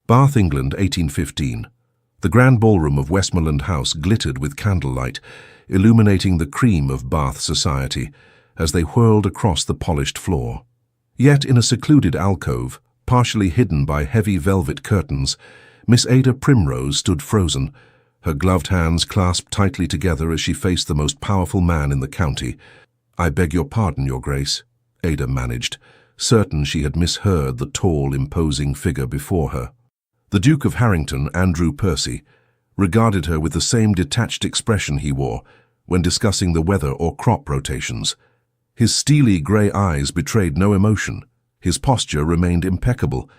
Bath, England, 1815. The grand ballroom of Westmoreland House glittered with candlelight, illuminating the cream of Bath society as they whirled across the polished floor. Yet in a secluded alcove, partially hidden by heavy velvet curtains, Miss Ada Primrose stood frozen, her gloved hands clasped tightly together as she faced the most powerful man in the county. "I beg your pardon, Your Grace," Ada managed, certain she had misheard the tall, imposing figure before her. The Duke of Harrington, Andrew Percy, regarded her with the same detached expression he wore when discussing the weather or crop rotations. His steely grey eyes betrayed no emotion, his posture remained impeccable,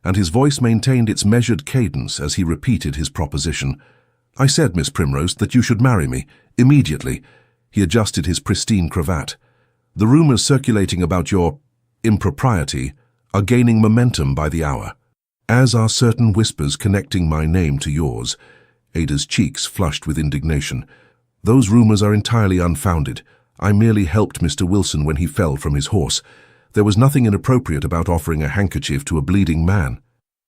and his voice maintained its measured cadence as he repeated his proposition. "I said, Miss Primrose, that you should marry me, immediately." He adjusted his pristine cravat. "The rumours circulating about your impropriety are gaining momentum by the hour, as are certain whispers connecting my name to yours." Ada's cheeks flushed with indignation. "Those rumours are entirely unfounded. I merely helped Mr. Wilson when he fell from his horse. There was nothing inappropriate about offering a handkerchief to a bleeding man."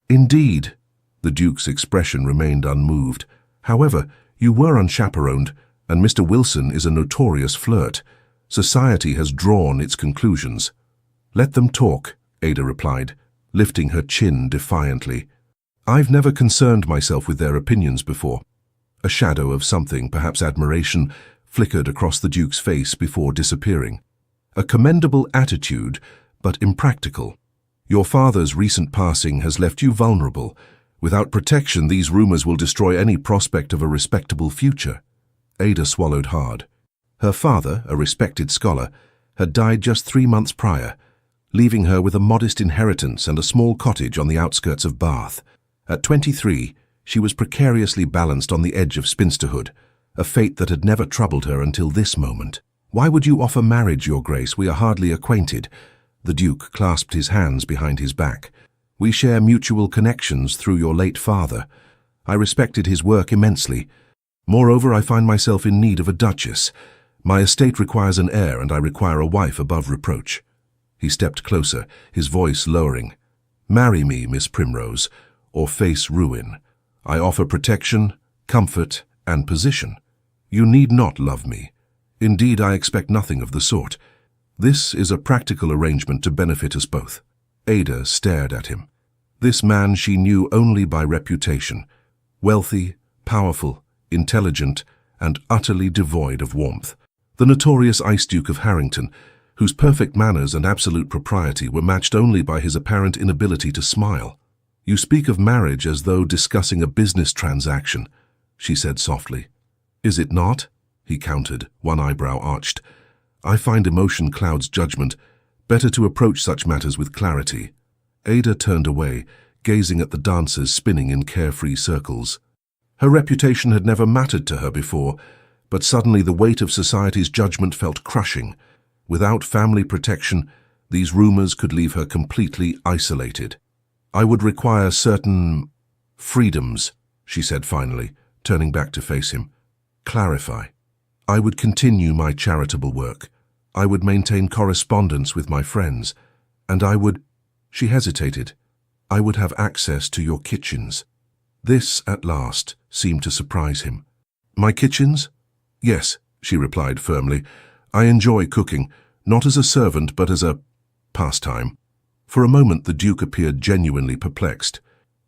"Indeed." The Duke's expression remained unmoved. "However, you were unchaperoned, and Mr. Wilson is a notorious flirt. Society has drawn its conclusions." "Let them talk," Ada replied, lifting her chin defiantly. "I've never concerned myself with their opinions before." A shadow of something, perhaps admiration, flickered across the Duke's face before disappearing. "A commendable attitude, but impractical. Your father's recent passing has left you vulnerable. Without protection, these rumors will destroy any prospect of a respectable future." Ada swallowed hard. Her father, a respected scholar, had died just 3 months prior, leaving her with a modest inheritance and a small cottage on the outskirts of Bath. At 23, she was precariously balanced on the edge of spinsterhood, a fate that had never troubled her until this moment. "Why would you offer marriage, Your Grace? We are hardly acquainted." The Duke clasped his hands behind his back. "We share mutual connections through your late father. I respected his work immensely. Moreover, I find myself in need of a duchess. My estate requires an heir, and I require a wife above reproach." He stepped closer, his voice lowering. "Marry me, Miss Primrose, or face ruin. I offer protection, comfort, and position. You need not love me. Indeed, I expect nothing of the sort. This is a practical arrangement to benefit us both." Ada stared at him. This man she knew only by reputation, wealthy, powerful, intelligent, and utterly devoid of warmth. The notorious Ice Duke of Harrington, whose perfect manners and absolute propriety were matched only by his apparent inability to smile. "You speak of marriage as though discussing a business transaction," she said softly. "Is it not?" he countered, one eyebrow arched. "I find emotion clouds judgment. Better to approach such matters with clarity." Ada turned away, gazing at the dancers spinning in carefree circles. Her reputation had never mattered to her before, but suddenly the weight of society's judgment felt crushing. Without family protection, these rumors could leave her completely isolated. "I would require certain freedoms," she said finally, turning back to face him. "Clarify." "I would continue my charitable work. I would maintain correspondence with my friends, and I would—" She hesitated. "I would have access to your kitchens." This, at last, seemed to surprise him. "My kitchens?" "Yes," she replied firmly. "I enjoy cooking, not as a servant but as a pastime." For a moment the Duke appeared genuinely perplexed.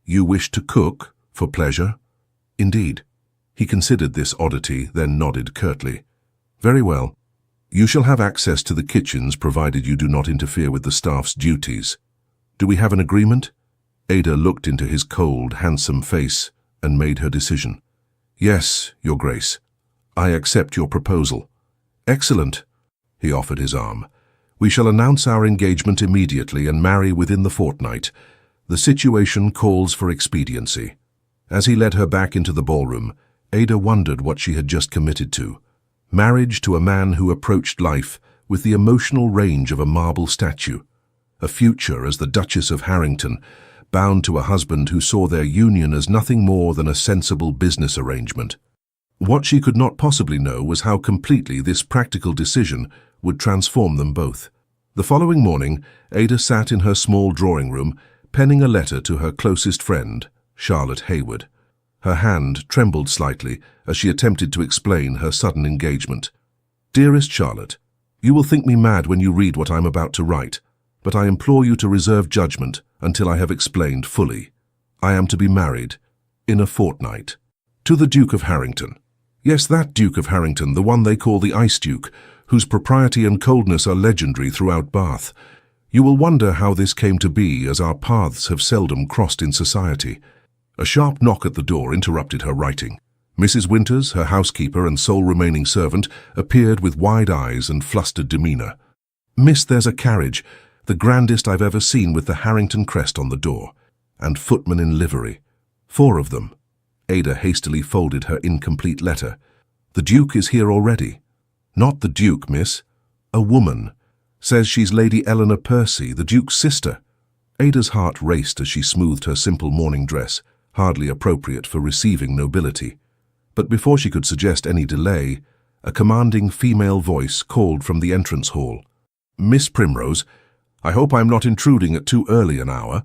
"You wish to cook for pleasure?" "Indeed." He considered this oddity, then nodded curtly. "Very well. You shall have access to the kitchens provided you do not interfere with the staff's duties. Do we have an agreement?" Ada looked into his cold, handsome face and made her decision. "Yes, Your Grace. I accept your proposal." "Excellent." He offered his arm. "We shall announce our engagement immediately and marry within the fortnight. The situation calls for expediency." As he led her back into the ballroom, Ada wondered what she had just committed to. Marriage to a man who approached life with the emotional range of a marble statue. A future as the Duchess of Harrington, bound to a husband who saw their union as nothing more than a sensible business arrangement. What she could not possibly know was how completely this practical decision would transform them both. The following morning, Ada sat in her small drawing room, penning a letter to her closest friend, Charlotte Hayward. Her hand trembled slightly as she attempted to explain her sudden engagement. Dearest Charlotte, you will think me mad when you read what I'm about to write, but I implore you to reserve judgment until I have explained fully. I am to be married in a fortnight to the Duke of Harrington. Yes, that Duke of Harrington, the one they call the Ice Duke, whose propriety and coldness are legendary throughout Bath. You will wonder how this came to be, as our paths have seldom crossed in society. A sharp knock at the door interrupted her writing. Mrs. Winters, her housekeeper and sole remaining servant, appeared with wide eyes and flustered demeanour. Miss, there's a carriage, the grandest I've ever seen, with the Harrington crest on the door, and footmen in livery. 4 of them. Ada hastily folded her incomplete letter. The Duke is here already. Not the Duke, miss. A woman. Says she's Lady Eleanor Percy, the Duke's sister. Ada's heart raced as she smoothed her simple morning dress, hardly appropriate for receiving nobility. But before she could suggest any delay, a commanding female voice called from the entrance hall. Miss Primrose, I hope I'm not intruding at too early an hour.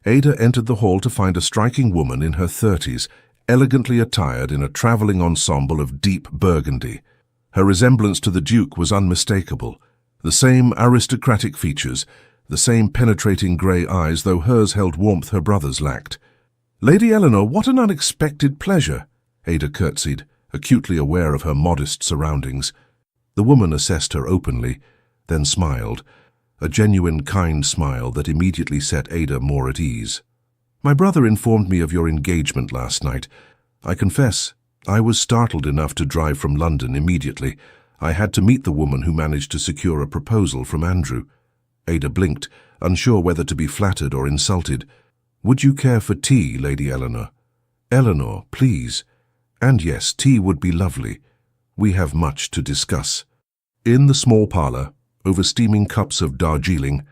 Ada entered the hall to find a striking woman in her 30s, elegantly attired in a travelling ensemble of deep burgundy. Her resemblance to the Duke was unmistakable. The same aristocratic features, the same penetrating grey eyes, though hers held warmth her brother's lacked. Lady Eleanor, what an unexpected pleasure! Ada curtsied, acutely aware of her modest surroundings. The woman assessed her openly, then smiled, a genuine kind smile that immediately set Ada more at ease. My brother informed me of your engagement last night. I confess, I was startled enough to drive from London immediately. I had to meet the woman who managed to secure a proposal from Andrew. Ada blinked, unsure whether to be flattered or insulted. Would you care for tea, Lady Eleanor? Eleanor, please. And yes, tea would be lovely. We have much to discuss. In the small parlour, over steaming cups of Darjeeling,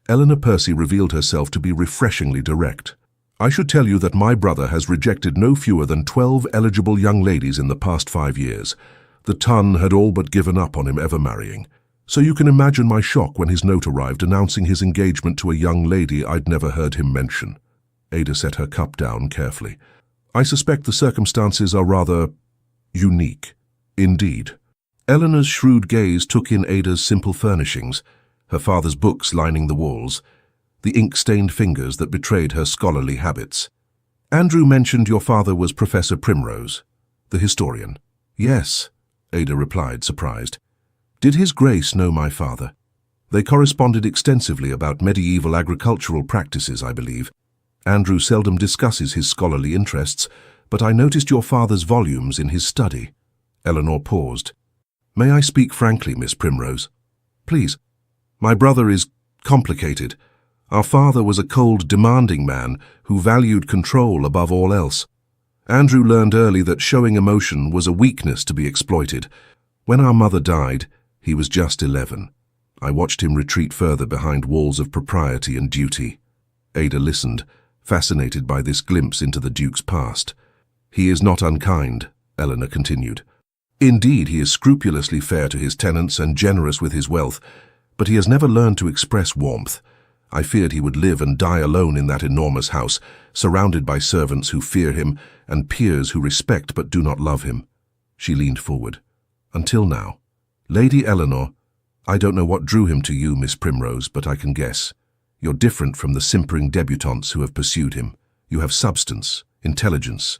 Eleanor Percy revealed herself to be refreshingly direct. I should tell you that my brother has rejected no fewer than 12 eligible young ladies in the past 5 years. The ton had all but given up on him ever marrying. So you can imagine my shock when his note arrived announcing his engagement to a young lady I'd never heard him mention. Ada set her cup down carefully. I suspect the circumstances are rather unique. Indeed. Eleanor's shrewd gaze took in Ada's simple furnishings, her father's books lining the walls, the ink-stained fingers that betrayed her scholarly habits. Andrew mentioned your father was Professor Primrose, the historian. Yes, Ada replied, surprised. Did His Grace know my father? They corresponded extensively about medieval agricultural practices, I believe. Andrew seldom discusses his scholarly interests, but I noticed your father's volumes in his study. Eleanor paused. May I speak frankly, Miss Primrose? Please. My brother is complicated. Our father was a cold, demanding man who valued control above all else. Andrew learned early that showing emotion was a weakness to be exploited. When our mother died, he was just 11. I watched him retreat further behind walls of propriety and duty. Ada listened, fascinated by this glimpse into the Duke's past. He is not unkind, Eleanor continued. Indeed, he is scrupulously fair to his tenants and generous with his wealth, but he has never learned to express warmth. I feared he would live and die alone in that enormous house, surrounded by servants who fear him and peers who respect but do not love him. She leaned forward. Until now. Lady Eleanor, I don't know what drew him to you, Miss Primrose, but I can guess. You're different from the simpering debutantes who have pursued him. You have substance, intelligence,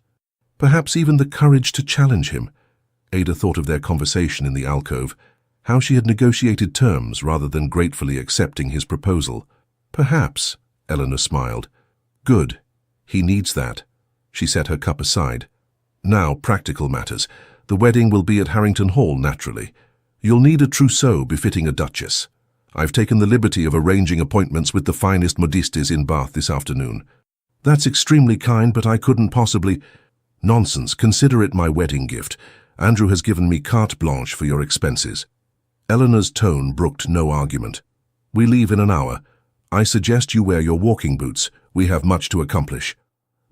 perhaps even the courage to challenge him. Ada thought of their conversation in the alcove, how she had negotiated terms rather than gratefully accepting his proposal. Perhaps, Eleanor smiled. Good. He needs that. She set her cup aside. Now, practical matters. The wedding will be at Harrington Hall, naturally. You'll need a trousseau befitting a duchess. I've taken the liberty of arranging appointments with the finest modistes in Bath this afternoon. That's extremely kind, but I couldn't possibly... Nonsense. Consider it my wedding gift. Andrew has given me carte blanche for your expenses. Eleanor's tone brooked no argument. We leave in an hour. I suggest you wear your walking boots. We have much to accomplish.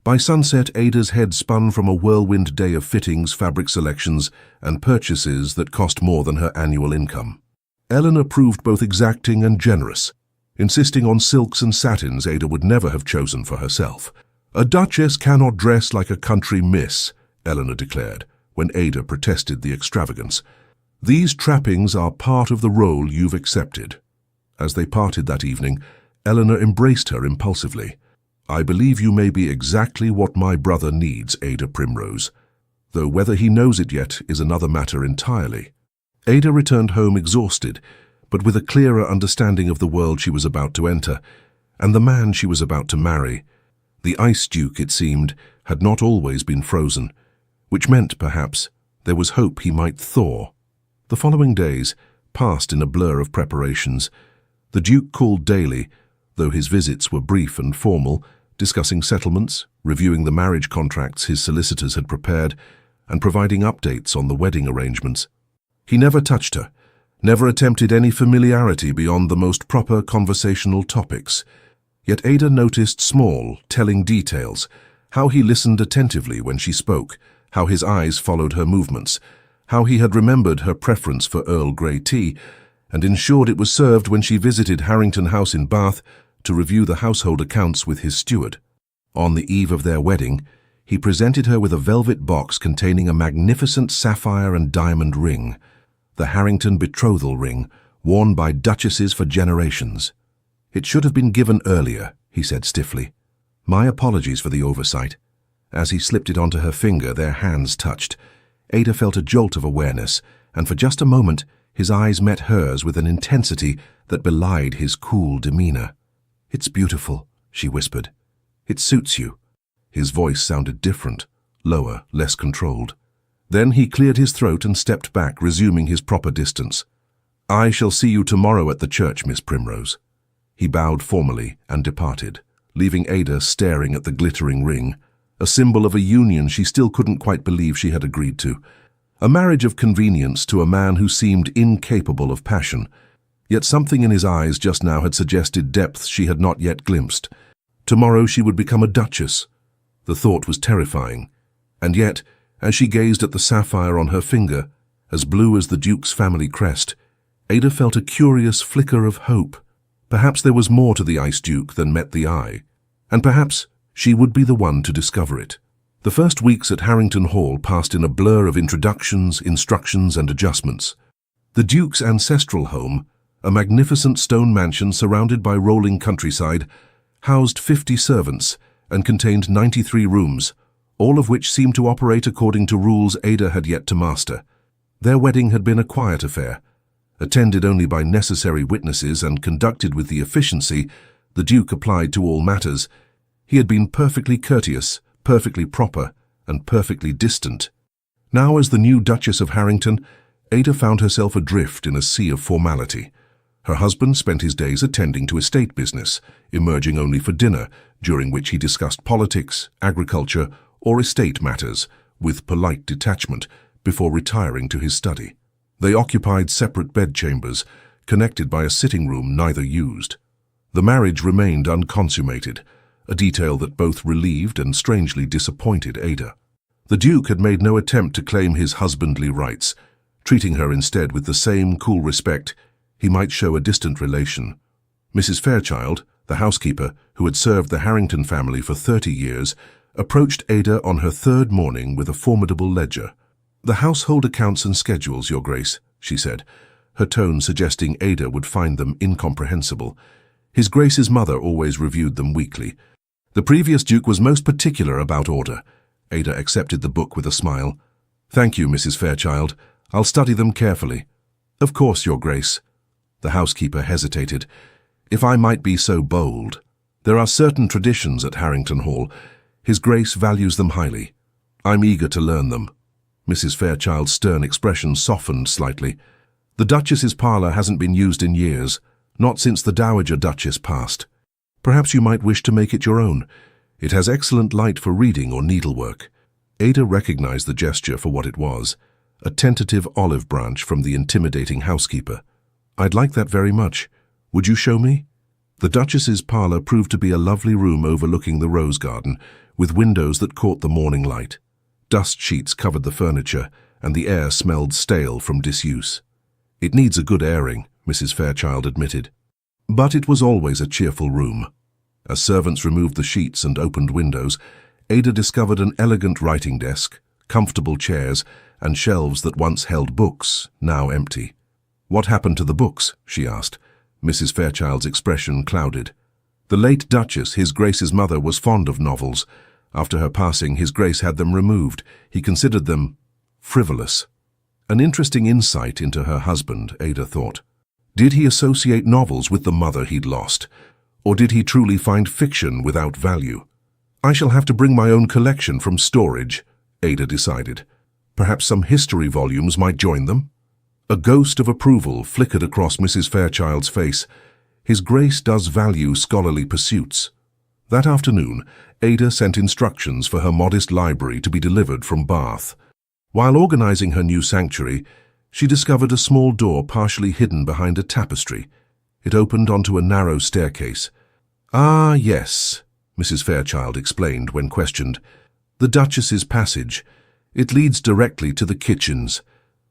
By sunset, Ada's head spun from a whirlwind day of fittings, fabric selections, and purchases that cost more than her annual income. Eleanor proved both exacting and generous, insisting on silks and satins Ada would never have chosen for herself. "A duchess cannot dress like a country miss," Eleanor declared, when Ada protested the extravagance. "These trappings are part of the role you've accepted." As they parted that evening, Eleanor embraced her impulsively. "I believe you may be exactly what my brother needs, Ada Primrose, though whether he knows it yet is another matter entirely." Ada returned home exhausted, but with a clearer understanding of the world she was about to enter, and the man she was about to marry. The Ice Duke, it seemed, had not always been frozen, which meant, perhaps, there was hope he might thaw. The following days passed in a blur of preparations. The Duke called daily, though his visits were brief and formal, discussing settlements, reviewing the marriage contracts his solicitors had prepared, and providing updates on the wedding arrangements. He never touched her, never attempted any familiarity beyond the most proper conversational topics. Yet Ada noticed small, telling details, how he listened attentively when she spoke, how his eyes followed her movements, how he had remembered her preference for Earl Grey tea, and ensured it was served when she visited Harrington House in Bath to review the household accounts with his steward. On the eve of their wedding, he presented her with a velvet box containing a magnificent sapphire and diamond ring, the Harrington betrothal ring, worn by duchesses for generations. "It should have been given earlier," he said stiffly. "My apologies for the oversight." As he slipped it onto her finger, their hands touched. Ada felt a jolt of awareness, and for just a moment his eyes met hers with an intensity that belied his cool demeanor. "It's beautiful," she whispered. "It suits you." His voice sounded different, lower, less controlled. Then he cleared his throat and stepped back, resuming his proper distance. "I shall see you tomorrow at the church, Miss Primrose." He bowed formally and departed, leaving Ada staring at the glittering ring, a symbol of a union she still couldn't quite believe she had agreed to. A marriage of convenience to a man who seemed incapable of passion, yet something in his eyes just now had suggested depths she had not yet glimpsed. Tomorrow she would become a duchess. The thought was terrifying, and yet, as she gazed at the sapphire on her finger, as blue as the Duke's family crest, Ada felt a curious flicker of hope. Perhaps there was more to the Ice Duke than met the eye, and perhaps she would be the one to discover it. The first weeks at Harrington Hall passed in a blur of introductions, instructions, and adjustments. The Duke's ancestral home, a magnificent stone mansion surrounded by rolling countryside, housed 50 servants and contained 93 rooms, all of which seemed to operate according to rules Ada had yet to master. Their wedding had been a quiet affair, attended only by necessary witnesses and conducted with the efficiency the Duke applied to all matters. He had been perfectly courteous, perfectly proper, and perfectly distant. Now, as the new Duchess of Harrington, Ada found herself adrift in a sea of formality. Her husband spent his days attending to estate business, emerging only for dinner, during which he discussed politics, agriculture, or estate matters, with polite detachment, before retiring to his study. They occupied separate bedchambers, connected by a sitting room neither used. The marriage remained unconsummated, a detail that both relieved and strangely disappointed Ada. The Duke had made no attempt to claim his husbandly rights, treating her instead with the same cool respect he might show a distant relation. Mrs. Fairchild, the housekeeper, who had served the Harrington family for 30 years, approached Ada on her third morning with a formidable ledger. "The household accounts and schedules, Your Grace," she said, her tone suggesting Ada would find them incomprehensible. His Grace's mother always reviewed them weekly. The previous Duke was most particular about order. Ada accepted the book with a smile. "Thank you, Mrs. Fairchild. I'll study them carefully." "Of course, Your Grace." The housekeeper hesitated. "If I might be so bold, there are certain traditions at Harrington Hall. His Grace values them highly. I'm eager to learn them." Mrs. Fairchild's stern expression softened slightly. "The Duchess's parlour hasn't been used in years, not since the Dowager Duchess passed. Perhaps you might wish to make it your own. It has excellent light for reading or needlework." Ada recognized the gesture for what it was, a tentative olive branch from the intimidating housekeeper. "I'd like that very much. Would you show me?" The Duchess's parlour proved to be a lovely room overlooking the rose garden, with windows that caught the morning light. Dust sheets covered the furniture, and the air smelled stale from disuse. "It needs a good airing," Mrs. Fairchild admitted. But it was always a cheerful room. As servants removed the sheets and opened windows, Ada discovered an elegant writing desk, comfortable chairs, and shelves that once held books, now empty. "What happened to the books?" she asked. Mrs. Fairchild's expression clouded. "The late Duchess, His Grace's mother, was fond of novels. After her passing, His Grace had them removed. He considered them frivolous." An interesting insight into her husband, Ada thought. Did he associate novels with the mother he'd lost? Or did he truly find fiction without value? "I shall have to bring my own collection from storage," Ada decided. Perhaps some history volumes might join them? A ghost of approval flickered across Mrs. Fairchild's face. His Grace does value scholarly pursuits. That afternoon, Ada sent instructions for her modest library to be delivered from Bath. While organizing her new sanctuary, she discovered a small door partially hidden behind a tapestry. It opened onto a narrow staircase. "Ah, yes," Mrs. Fairchild explained when questioned. "The Duchess's passage. It leads directly to the kitchens.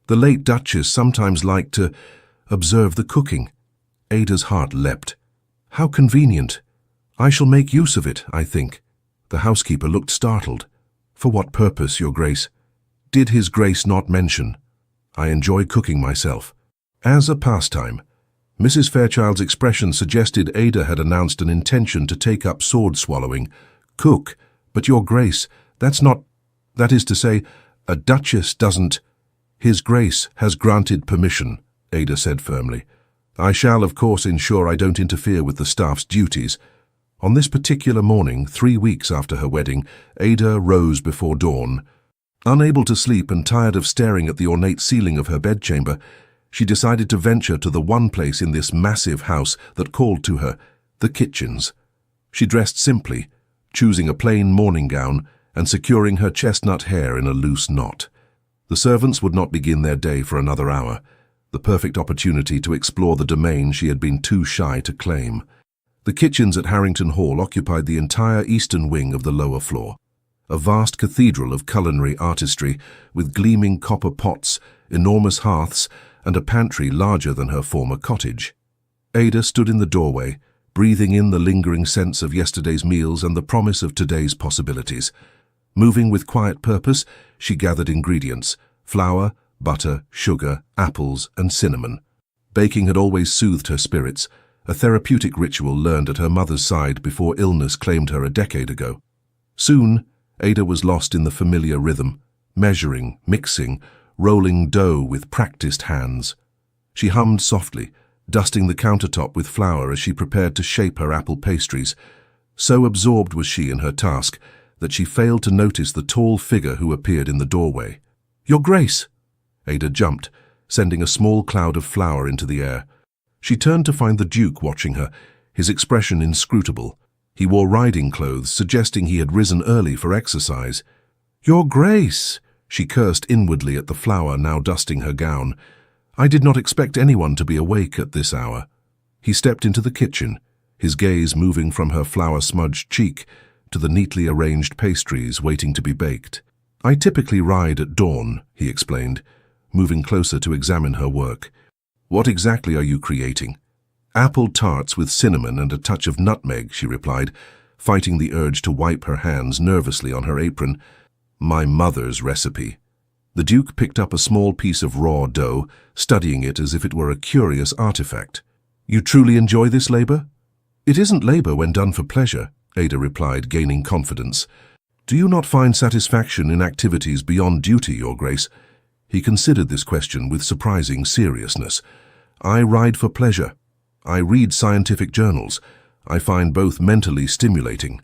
The late Duchess sometimes liked to observe the cooking." Ada's heart leapt. "How convenient. I shall make use of it, I think." The housekeeper looked startled. "For what purpose, Your Grace?" "Did His Grace not mention? I enjoy cooking myself." "As a pastime." Mrs. Fairchild's expression suggested Ada had announced an intention to take up sword-swallowing. "Cook, but Your Grace, that is to say, a duchess doesn't—" "His Grace has granted permission," Ada said firmly. "I shall, of course, ensure I don't interfere with the staff's duties." On this particular morning, 3 weeks after her wedding, Ada rose before dawn. Unable to sleep and tired of staring at the ornate ceiling of her bedchamber, she decided to venture to the one place in this massive house that called to her, the kitchens. She dressed simply, choosing a plain morning gown and securing her chestnut hair in a loose knot. The servants would not begin their day for another hour, the perfect opportunity to explore the domain she had been too shy to claim. The kitchens at Harrington Hall occupied the entire eastern wing of the lower floor, a vast cathedral of culinary artistry with gleaming copper pots, enormous hearths, and a pantry larger than her former cottage. Ada stood in the doorway, breathing in the lingering sense of yesterday's meals and the promise of today's possibilities. Moving with quiet purpose, she gathered ingredients: flour, butter, sugar, apples, and cinnamon. Baking had always soothed her spirits, a therapeutic ritual learned at her mother's side before illness claimed her a decade ago. Soon, Ada was lost in the familiar rhythm, measuring, mixing, rolling dough with practiced hands. She hummed softly, dusting the countertop with flour as she prepared to shape her apple pastries. So absorbed was she in her task that she failed to notice the tall figure who appeared in the doorway. "Your Grace!" Ada jumped, sending a small cloud of flour into the air. She turned to find the Duke watching her, his expression inscrutable. He wore riding clothes, suggesting he had risen early for exercise. "Your Grace!" She cursed inwardly at the flour now dusting her gown. "I did not expect anyone to be awake at this hour." He stepped into the kitchen, his gaze moving from her flour-smudged cheek to the neatly arranged pastries waiting to be baked. "I typically ride at dawn," he explained, moving closer to examine her work. "What exactly are you creating?" "Apple tarts with cinnamon and a touch of nutmeg," she replied, fighting the urge to wipe her hands nervously on her apron. "My mother's recipe." The Duke picked up a small piece of raw dough, studying it as if it were a curious artifact. "You truly enjoy this labor?" "It isn't labor when done for pleasure," Ada replied, gaining confidence. "Do you not find satisfaction in activities beyond duty, Your Grace?" He considered this question with surprising seriousness. "I ride for pleasure. I read scientific journals. I find both mentally stimulating."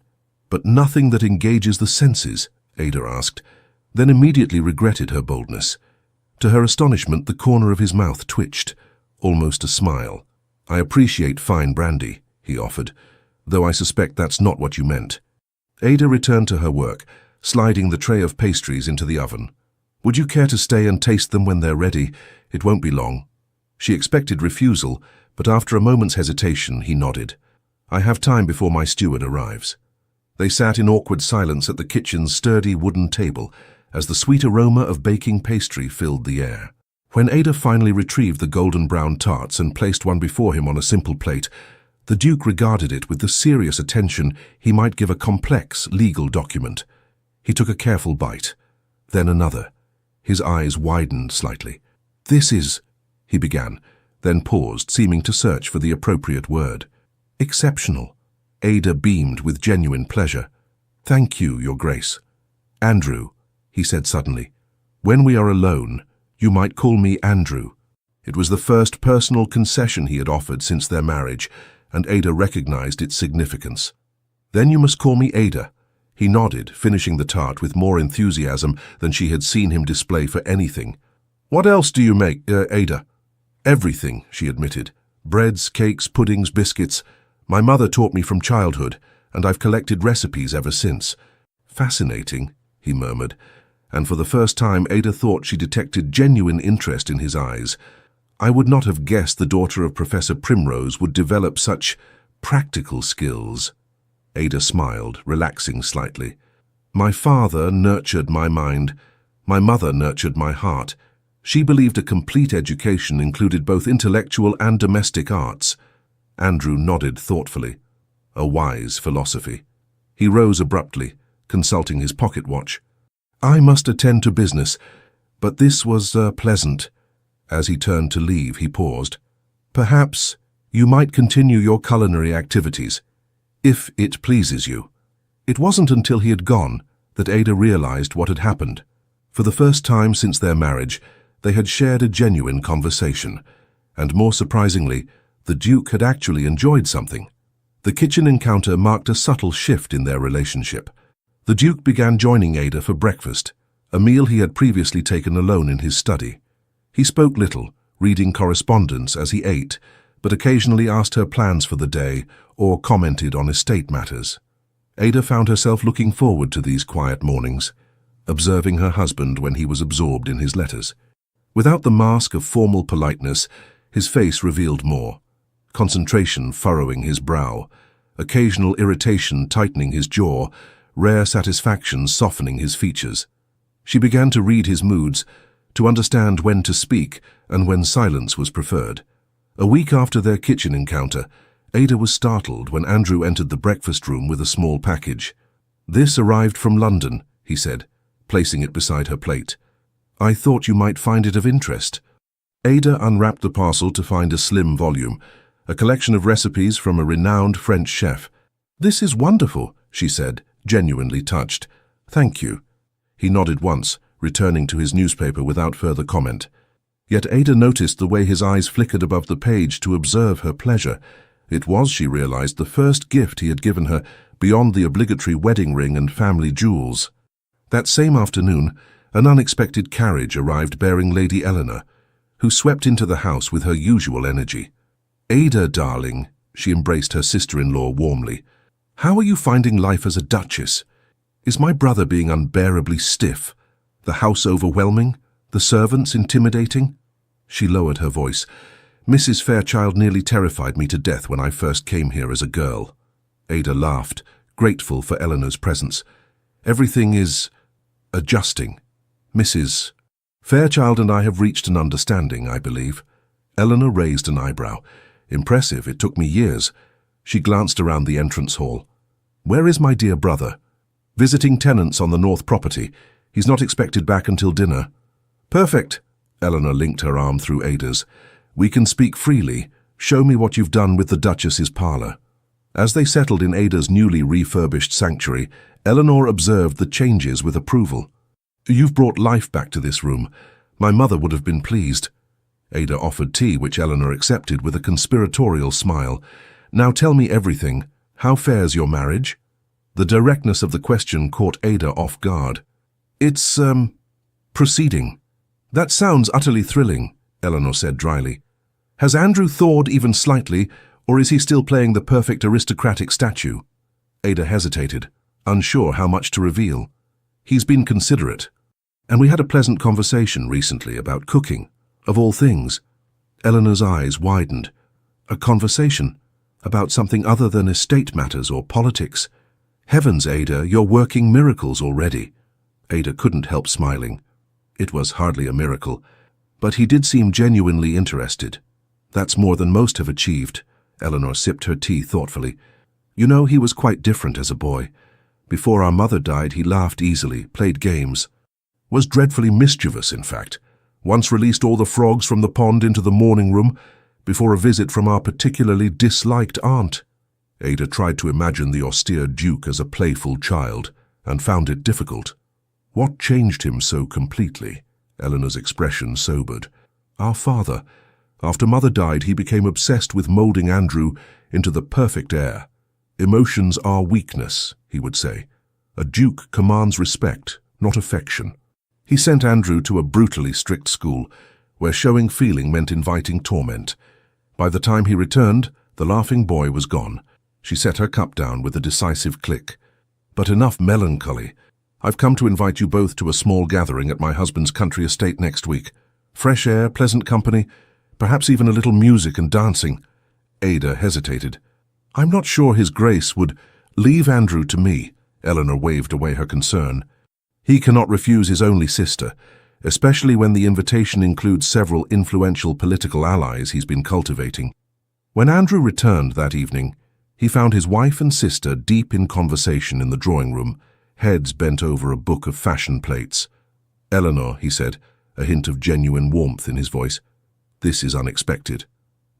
"But nothing that engages the senses?" Ada asked, then immediately regretted her boldness. To her astonishment, the corner of his mouth twitched, almost a smile. "I appreciate fine brandy," he offered, "though I suspect that's not what you meant." Ada returned to her work, sliding the tray of pastries into the oven. "Would you care to stay and taste them when they're ready? It won't be long." She expected refusal, but after a moment's hesitation, he nodded. "I have time before my steward arrives." They sat in awkward silence at the kitchen's sturdy wooden table as the sweet aroma of baking pastry filled the air. When Ada finally retrieved the golden brown tarts and placed one before him on a simple plate, The Duke regarded it with the serious attention he might give a complex legal document. He took a careful bite, then another. His eyes widened slightly. "This is," he began, then paused, seeming to search for the appropriate word. "Exceptional." Ada beamed with genuine pleasure. "Thank you, Your Grace." "Andrew," he said suddenly. "When we are alone, you might call me Andrew." It was the first personal concession he had offered since their marriage, and Ada recognized its significance. "Then you must call me Ada." He nodded, finishing the tart with more enthusiasm than she had seen him display for anything. "What else do you make, Ada?" "Everything," she admitted. "Breads, cakes, puddings, biscuits. My mother taught me from childhood, and I've collected recipes ever since." "Fascinating," he murmured, and for the first time Ada thought she detected genuine interest in his eyes. "I would not have guessed the daughter of Professor Primrose would develop such practical skills." Ada smiled, relaxing slightly. "My father nurtured my mind. My mother nurtured my heart. She believed a complete education included both intellectual and domestic arts." Andrew nodded thoughtfully. A wise philosophy. He rose abruptly, consulting his pocket watch. "I must attend to business, but this was pleasant." As he turned to leave, he paused. "Perhaps you might continue your culinary activities, if it pleases you." It wasn't until he had gone that Ada realized what had happened. For the first time since their marriage, they had shared a genuine conversation, and more surprisingly, the Duke had actually enjoyed something. The kitchen encounter marked a subtle shift in their relationship. The Duke began joining Ada for breakfast, a meal he had previously taken alone in his study. He spoke little, reading correspondence as he ate, but occasionally asked her plans for the day or commented on estate matters. Ada found herself looking forward to these quiet mornings, observing her husband when he was absorbed in his letters. Without the mask of formal politeness, his face revealed more. Concentration furrowing his brow, occasional irritation tightening his jaw, rare satisfaction softening his features. She began to read his moods, to understand when to speak and when silence was preferred. A week after their kitchen encounter, Ada was startled when Andrew entered the breakfast room with a small package. "This arrived from London," he said, placing it beside her plate. "I thought you might find it of interest." Ada unwrapped the parcel to find a slim volume, a collection of recipes from a renowned French chef. "This is wonderful," she said, genuinely touched. "Thank you." He nodded once, returning to his newspaper without further comment. Yet Ada noticed the way his eyes flickered above the page to observe her pleasure. It was, she realized, the first gift he had given her beyond the obligatory wedding ring and family jewels. That same afternoon, an unexpected carriage arrived bearing Lady Eleanor, who swept into the house with her usual energy. "Ada, darling," she embraced her sister-in-law warmly. "How are you finding life as a duchess? Is my brother being unbearably stiff? The house overwhelming? The servants intimidating?" She lowered her voice. "Mrs. Fairchild nearly terrified me to death when I first came here as a girl." Ada laughed, grateful for Eleanor's presence. "Everything is adjusting. Mrs. Fairchild and I have reached an understanding, I believe." Eleanor raised an eyebrow. "Impressive, it took me years." She glanced around the entrance hall. "Where is my dear brother?" "Visiting tenants on the north property. He's not expected back until dinner." "Perfect." Eleanor linked her arm through Ada's. "We can speak freely. Show me what you've done with the Duchess's parlour." As they settled in Ada's newly refurbished sanctuary, Eleanor observed the changes with approval. "You've brought life back to this room. My mother would have been pleased." Ada offered tea, which Eleanor accepted with a conspiratorial smile. "Now tell me everything. How fares your marriage?" The directness of the question caught Ada off guard. "It's, proceeding." "That sounds utterly thrilling," Eleanor said dryly. "Has Andrew thawed even slightly, or is he still playing the perfect aristocratic statue?" Ada hesitated, unsure how much to reveal. "He's been considerate. And we had a pleasant conversation recently about cooking, of all things." Eleanor's eyes widened. "A conversation? About something other than estate matters or politics? Heavens, Ada, you're working miracles already." Ada couldn't help smiling. It was hardly a miracle, but he did seem genuinely interested. That's more than most have achieved. Eleanor sipped her tea thoughtfully. You know, he was quite different as a boy. Before our mother died, he laughed easily, played games. Was dreadfully mischievous, in fact. Once released all the frogs from the pond into the morning room before a visit from our particularly disliked aunt. Ada tried to imagine the austere Duke as a playful child and found it difficult. What changed him so completely? Eleanor's expression sobered. Our father. After Mother died, he became obsessed with molding Andrew into the perfect heir. Emotions are weakness, he would say. A duke commands respect, not affection. He sent Andrew to a brutally strict school, where showing feeling meant inviting torment. By the time he returned, the laughing boy was gone. She set her cup down with a decisive click. But enough melancholy. I've come to invite you both to a small gathering at my husband's country estate next week. Fresh air, pleasant company, perhaps even a little music and dancing. Ada hesitated. I'm not sure His Grace would leave Andrew to me. Eleanor waved away her concern. He cannot refuse his only sister, especially when the invitation includes several influential political allies he's been cultivating. When Andrew returned that evening, he found his wife and sister deep in conversation in the drawing room, heads bent over a book of fashion plates. Eleanor, he said, a hint of genuine warmth in his voice. This is unexpected.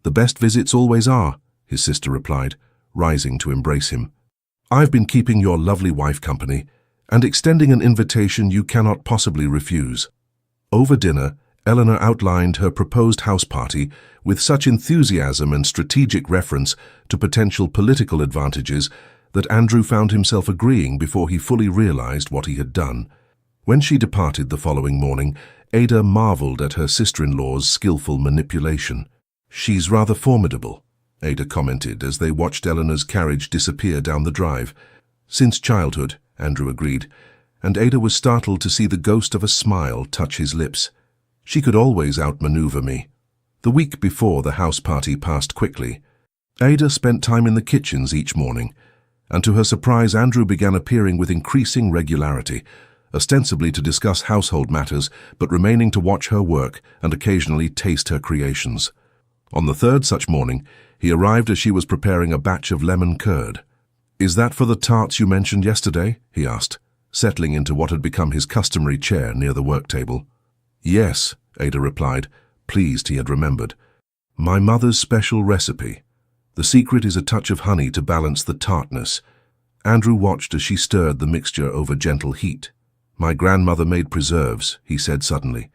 The best visits always are, his sister replied, rising to embrace him. I've been keeping your lovely wife company and extending an invitation you cannot possibly refuse. Over dinner, Eleanor outlined her proposed house party with such enthusiasm and strategic reference to potential political advantages that Andrew found himself agreeing before he fully realized what he had done. When she departed the following morning, Ada marveled at her sister-in-law's skillful manipulation. She's rather formidable, Ada commented as they watched Eleanor's carriage disappear down the drive. Since childhood, Andrew agreed, and Ada was startled to see the ghost of a smile touch his lips. She could always outmaneuver me. The week before the house party passed quickly. Ada spent time in the kitchens each morning, and to her surprise Andrew began appearing with increasing regularity, ostensibly to discuss household matters, but remaining to watch her work and occasionally taste her creations. On the third such morning, he arrived as she was preparing a batch of lemon curd. Is that for the tarts you mentioned yesterday? He asked, settling into what had become his customary chair near the work table. Yes, Ada replied, pleased he had remembered. My mother's special recipe. The secret is a touch of honey to balance the tartness. Andrew watched as she stirred the mixture over gentle heat. My grandmother made preserves, he said suddenly.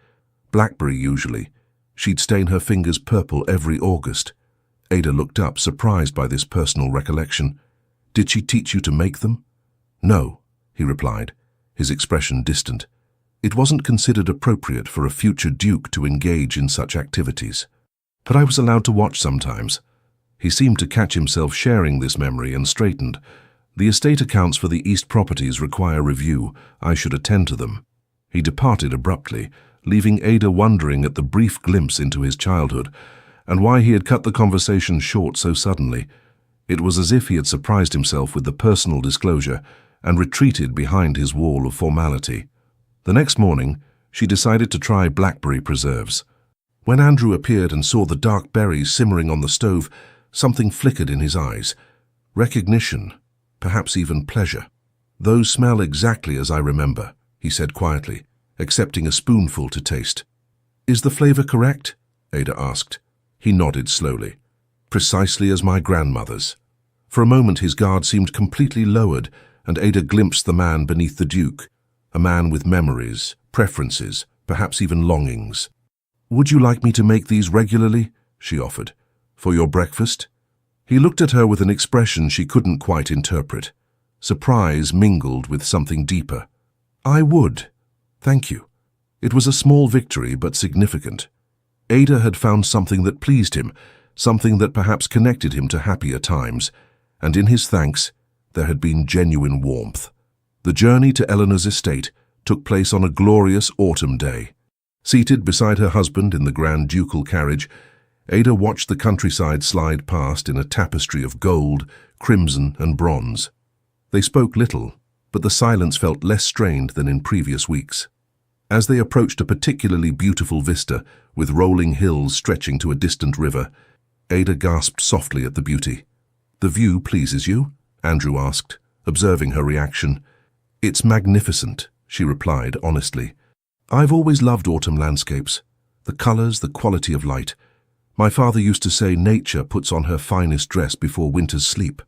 Blackberry usually. She'd stain her fingers purple every August. Ada looked up, surprised by this personal recollection. Did she teach you to make them? No, he replied, his expression distant. It wasn't considered appropriate for a future duke to engage in such activities. But I was allowed to watch sometimes. He seemed to catch himself sharing this memory and straightened. The estate accounts for the East properties require review. I should attend to them. He departed abruptly, leaving Ada wondering at the brief glimpse into his childhood and why he had cut the conversation short so suddenly. It was as if he had surprised himself with the personal disclosure and retreated behind his wall of formality. The next morning, she decided to try blackberry preserves. When Andrew appeared and saw the dark berries simmering on the stove, something flickered in his eyes. Recognition, perhaps even pleasure. Those smell exactly as I remember, he said quietly, accepting a spoonful to taste. Is the flavor correct? Ada asked. He nodded slowly. Precisely as my grandmother's. For a moment his guard seemed completely lowered, and Ada glimpsed the man beneath the duke, a man with memories, preferences, perhaps even longings. Would you like me to make these regularly? She offered. For your breakfast? He looked at her with an expression she couldn't quite interpret. Surprise mingled with something deeper. I would. Thank you. It was a small victory, but significant. Ada had found something that pleased him, something that perhaps connected him to happier times, and in his thanks there had been genuine warmth. The journey to Eleanor's estate took place on a glorious autumn day. Seated beside her husband in the grand ducal carriage, Ada watched the countryside slide past in a tapestry of gold, crimson, and bronze. They spoke little, but the silence felt less strained than in previous weeks. As they approached a particularly beautiful vista with rolling hills stretching to a distant river, Ada gasped softly at the beauty. "The view pleases you?" Andrew asked, observing her reaction. "It's magnificent," she replied honestly. "I've always loved autumn landscapes. The colors, the quality of light. My father used to say nature puts on her finest dress before winter's sleep."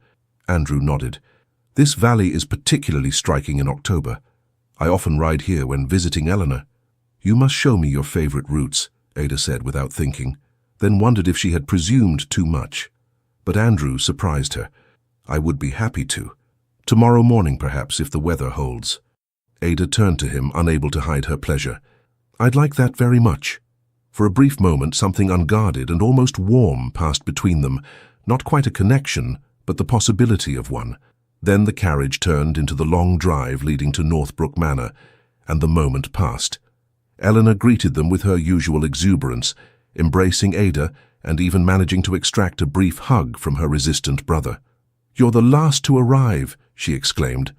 Andrew nodded. "This valley is particularly striking in October. I often ride here when visiting Eleanor." "You must show me your favorite routes," Ada said without thinking, then wondered if she had presumed too much. But Andrew surprised her. "I would be happy to. Tomorrow morning, perhaps, if the weather holds." Ada turned to him, unable to hide her pleasure. "I'd like that very much." For a brief moment, something unguarded and almost warm passed between them, not quite a connection, but the possibility of one. Then the carriage turned into the long drive leading to Northbrook Manor, and the moment passed. Eleanor greeted them with her usual exuberance, embracing Ada and even managing to extract a brief hug from her resistant brother. "You're the last to arrive," she exclaimed.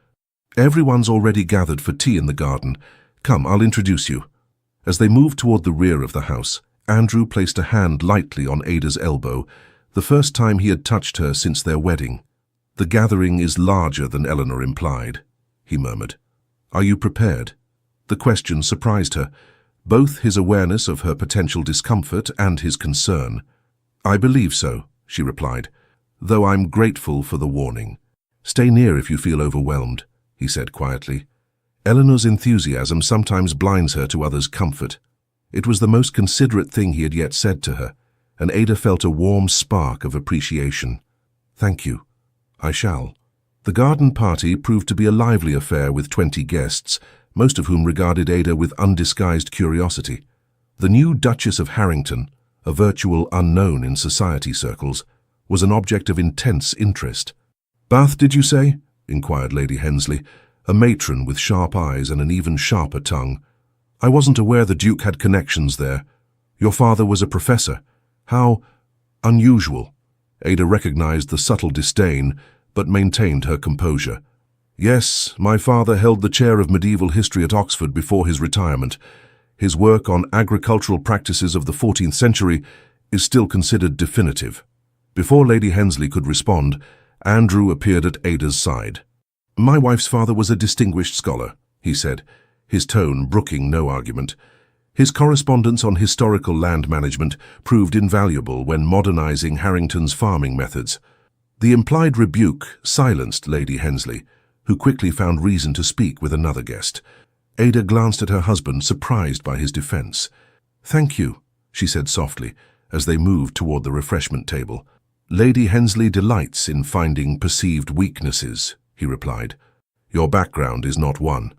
"Everyone's already gathered for tea in the garden. Come, I'll introduce you." As they moved toward the rear of the house, Andrew placed a hand lightly on Ada's elbow, the first time he had touched her since their wedding. "The gathering is larger than Eleanor implied," he murmured. "Are you prepared?" The question surprised her, both his awareness of her potential discomfort and his concern. "I believe so," she replied, "though I'm grateful for the warning. Stay near if you feel overwhelmed," he said quietly. Eleanor's enthusiasm sometimes blinds her to others' comfort. It was the most considerate thing he had yet said to her, and Ada felt a warm spark of appreciation. "Thank you. I shall." The garden party proved to be a lively affair with 20 guests, most of whom regarded Ada with undisguised curiosity. The new Duchess of Harrington, a virtual unknown in society circles, was an object of intense interest. "Bath, did you say?" inquired Lady Hensley, a matron with sharp eyes and an even sharper tongue. "I wasn't aware the Duke had connections there. Your father was a professor. How unusual." Ada recognized the subtle disdain, but maintained her composure. "Yes, my father held the chair of medieval history at Oxford before his retirement. His work on agricultural practices of the 14th century is still considered definitive." Before Lady Hensley could respond, Andrew appeared at Ada's side. "My wife's father was a distinguished scholar," he said, his tone brooking no argument. His correspondence on historical land management proved invaluable when modernizing Harrington's farming methods. The implied rebuke silenced Lady Hensley, who quickly found reason to speak with another guest. Ada glanced at her husband, surprised by his defense. "Thank you," she said softly, as they moved toward the refreshment table. "Lady Hensley delights in finding perceived weaknesses," he replied. "Your background is not one."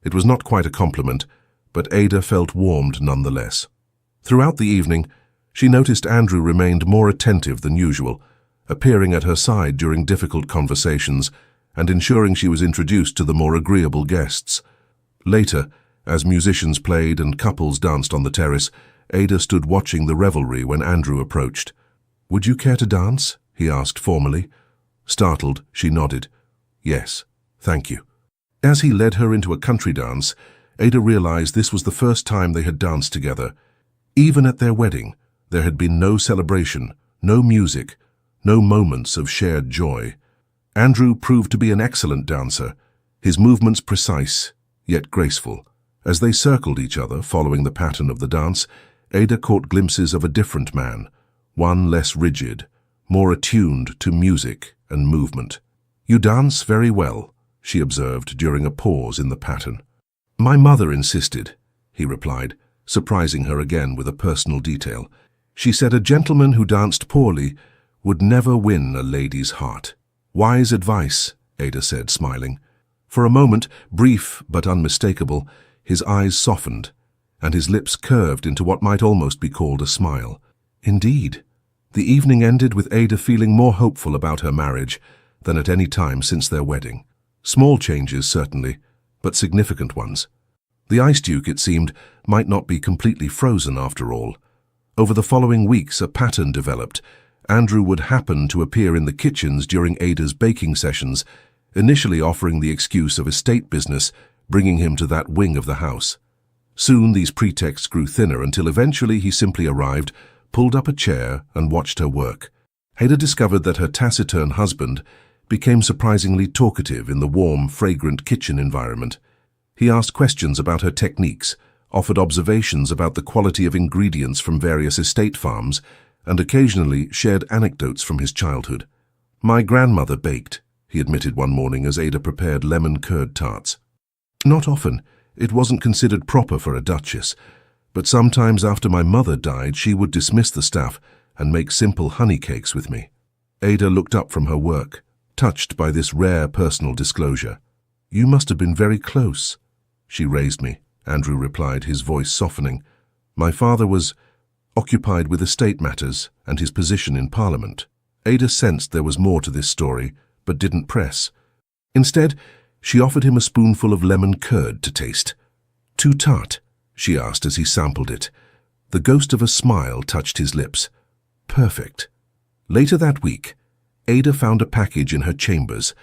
It was not quite a compliment, but Ada felt warmed nonetheless. Throughout the evening, she noticed Andrew remained more attentive than usual, appearing at her side during difficult conversations and ensuring she was introduced to the more agreeable guests. Later, as musicians played and couples danced on the terrace, Ada stood watching the revelry when Andrew approached. "Would you care to dance?" he asked formally. Startled, she nodded. "Yes, thank you." As he led her into a country dance, Ada realized this was the first time they had danced together. Even at their wedding, there had been no celebration, no music, no moments of shared joy. Andrew proved to be an excellent dancer, his movements precise, yet graceful. As they circled each other, following the pattern of the dance, Ada caught glimpses of a different man, one less rigid, more attuned to music and movement. "You dance very well," she observed during a pause in the pattern. "My mother insisted," he replied, surprising her again with a personal detail. "She said a gentleman who danced poorly would never win a lady's heart." "Wise advice," Ada said, smiling. For a moment, brief but unmistakable, his eyes softened, and his lips curved into what might almost be called a smile. Indeed. The evening ended with Ada feeling more hopeful about her marriage than at any time since their wedding. Small changes, certainly, but significant ones. The Ice Duke, it seemed, might not be completely frozen after all. Over the following weeks, a pattern developed. Andrew would happen to appear in the kitchens during Ada's baking sessions, initially offering the excuse of estate business, bringing him to that wing of the house. Soon these pretexts grew thinner until eventually he simply arrived, pulled up a chair and watched her work. Ada discovered that her taciturn husband became surprisingly talkative in the warm, fragrant kitchen environment. He asked questions about her techniques, offered observations about the quality of ingredients from various estate farms, and occasionally shared anecdotes from his childhood. "My grandmother baked," he admitted one morning as Ada prepared lemon curd tarts. "Not often. It wasn't considered proper for a duchess. But sometimes after my mother died, she would dismiss the staff and make simple honey cakes with me." Ada looked up from her work, touched by this rare personal disclosure. "You must have been very close." "She raised me," Andrew replied, his voice softening. "My father was occupied with estate matters and his position in Parliament." Ada sensed there was more to this story, but didn't press. Instead, she offered him a spoonful of lemon curd to taste. "Too tart?" she asked as he sampled it. The ghost of a smile touched his lips. "Perfect." Later that week, Ada found a package in her chambers,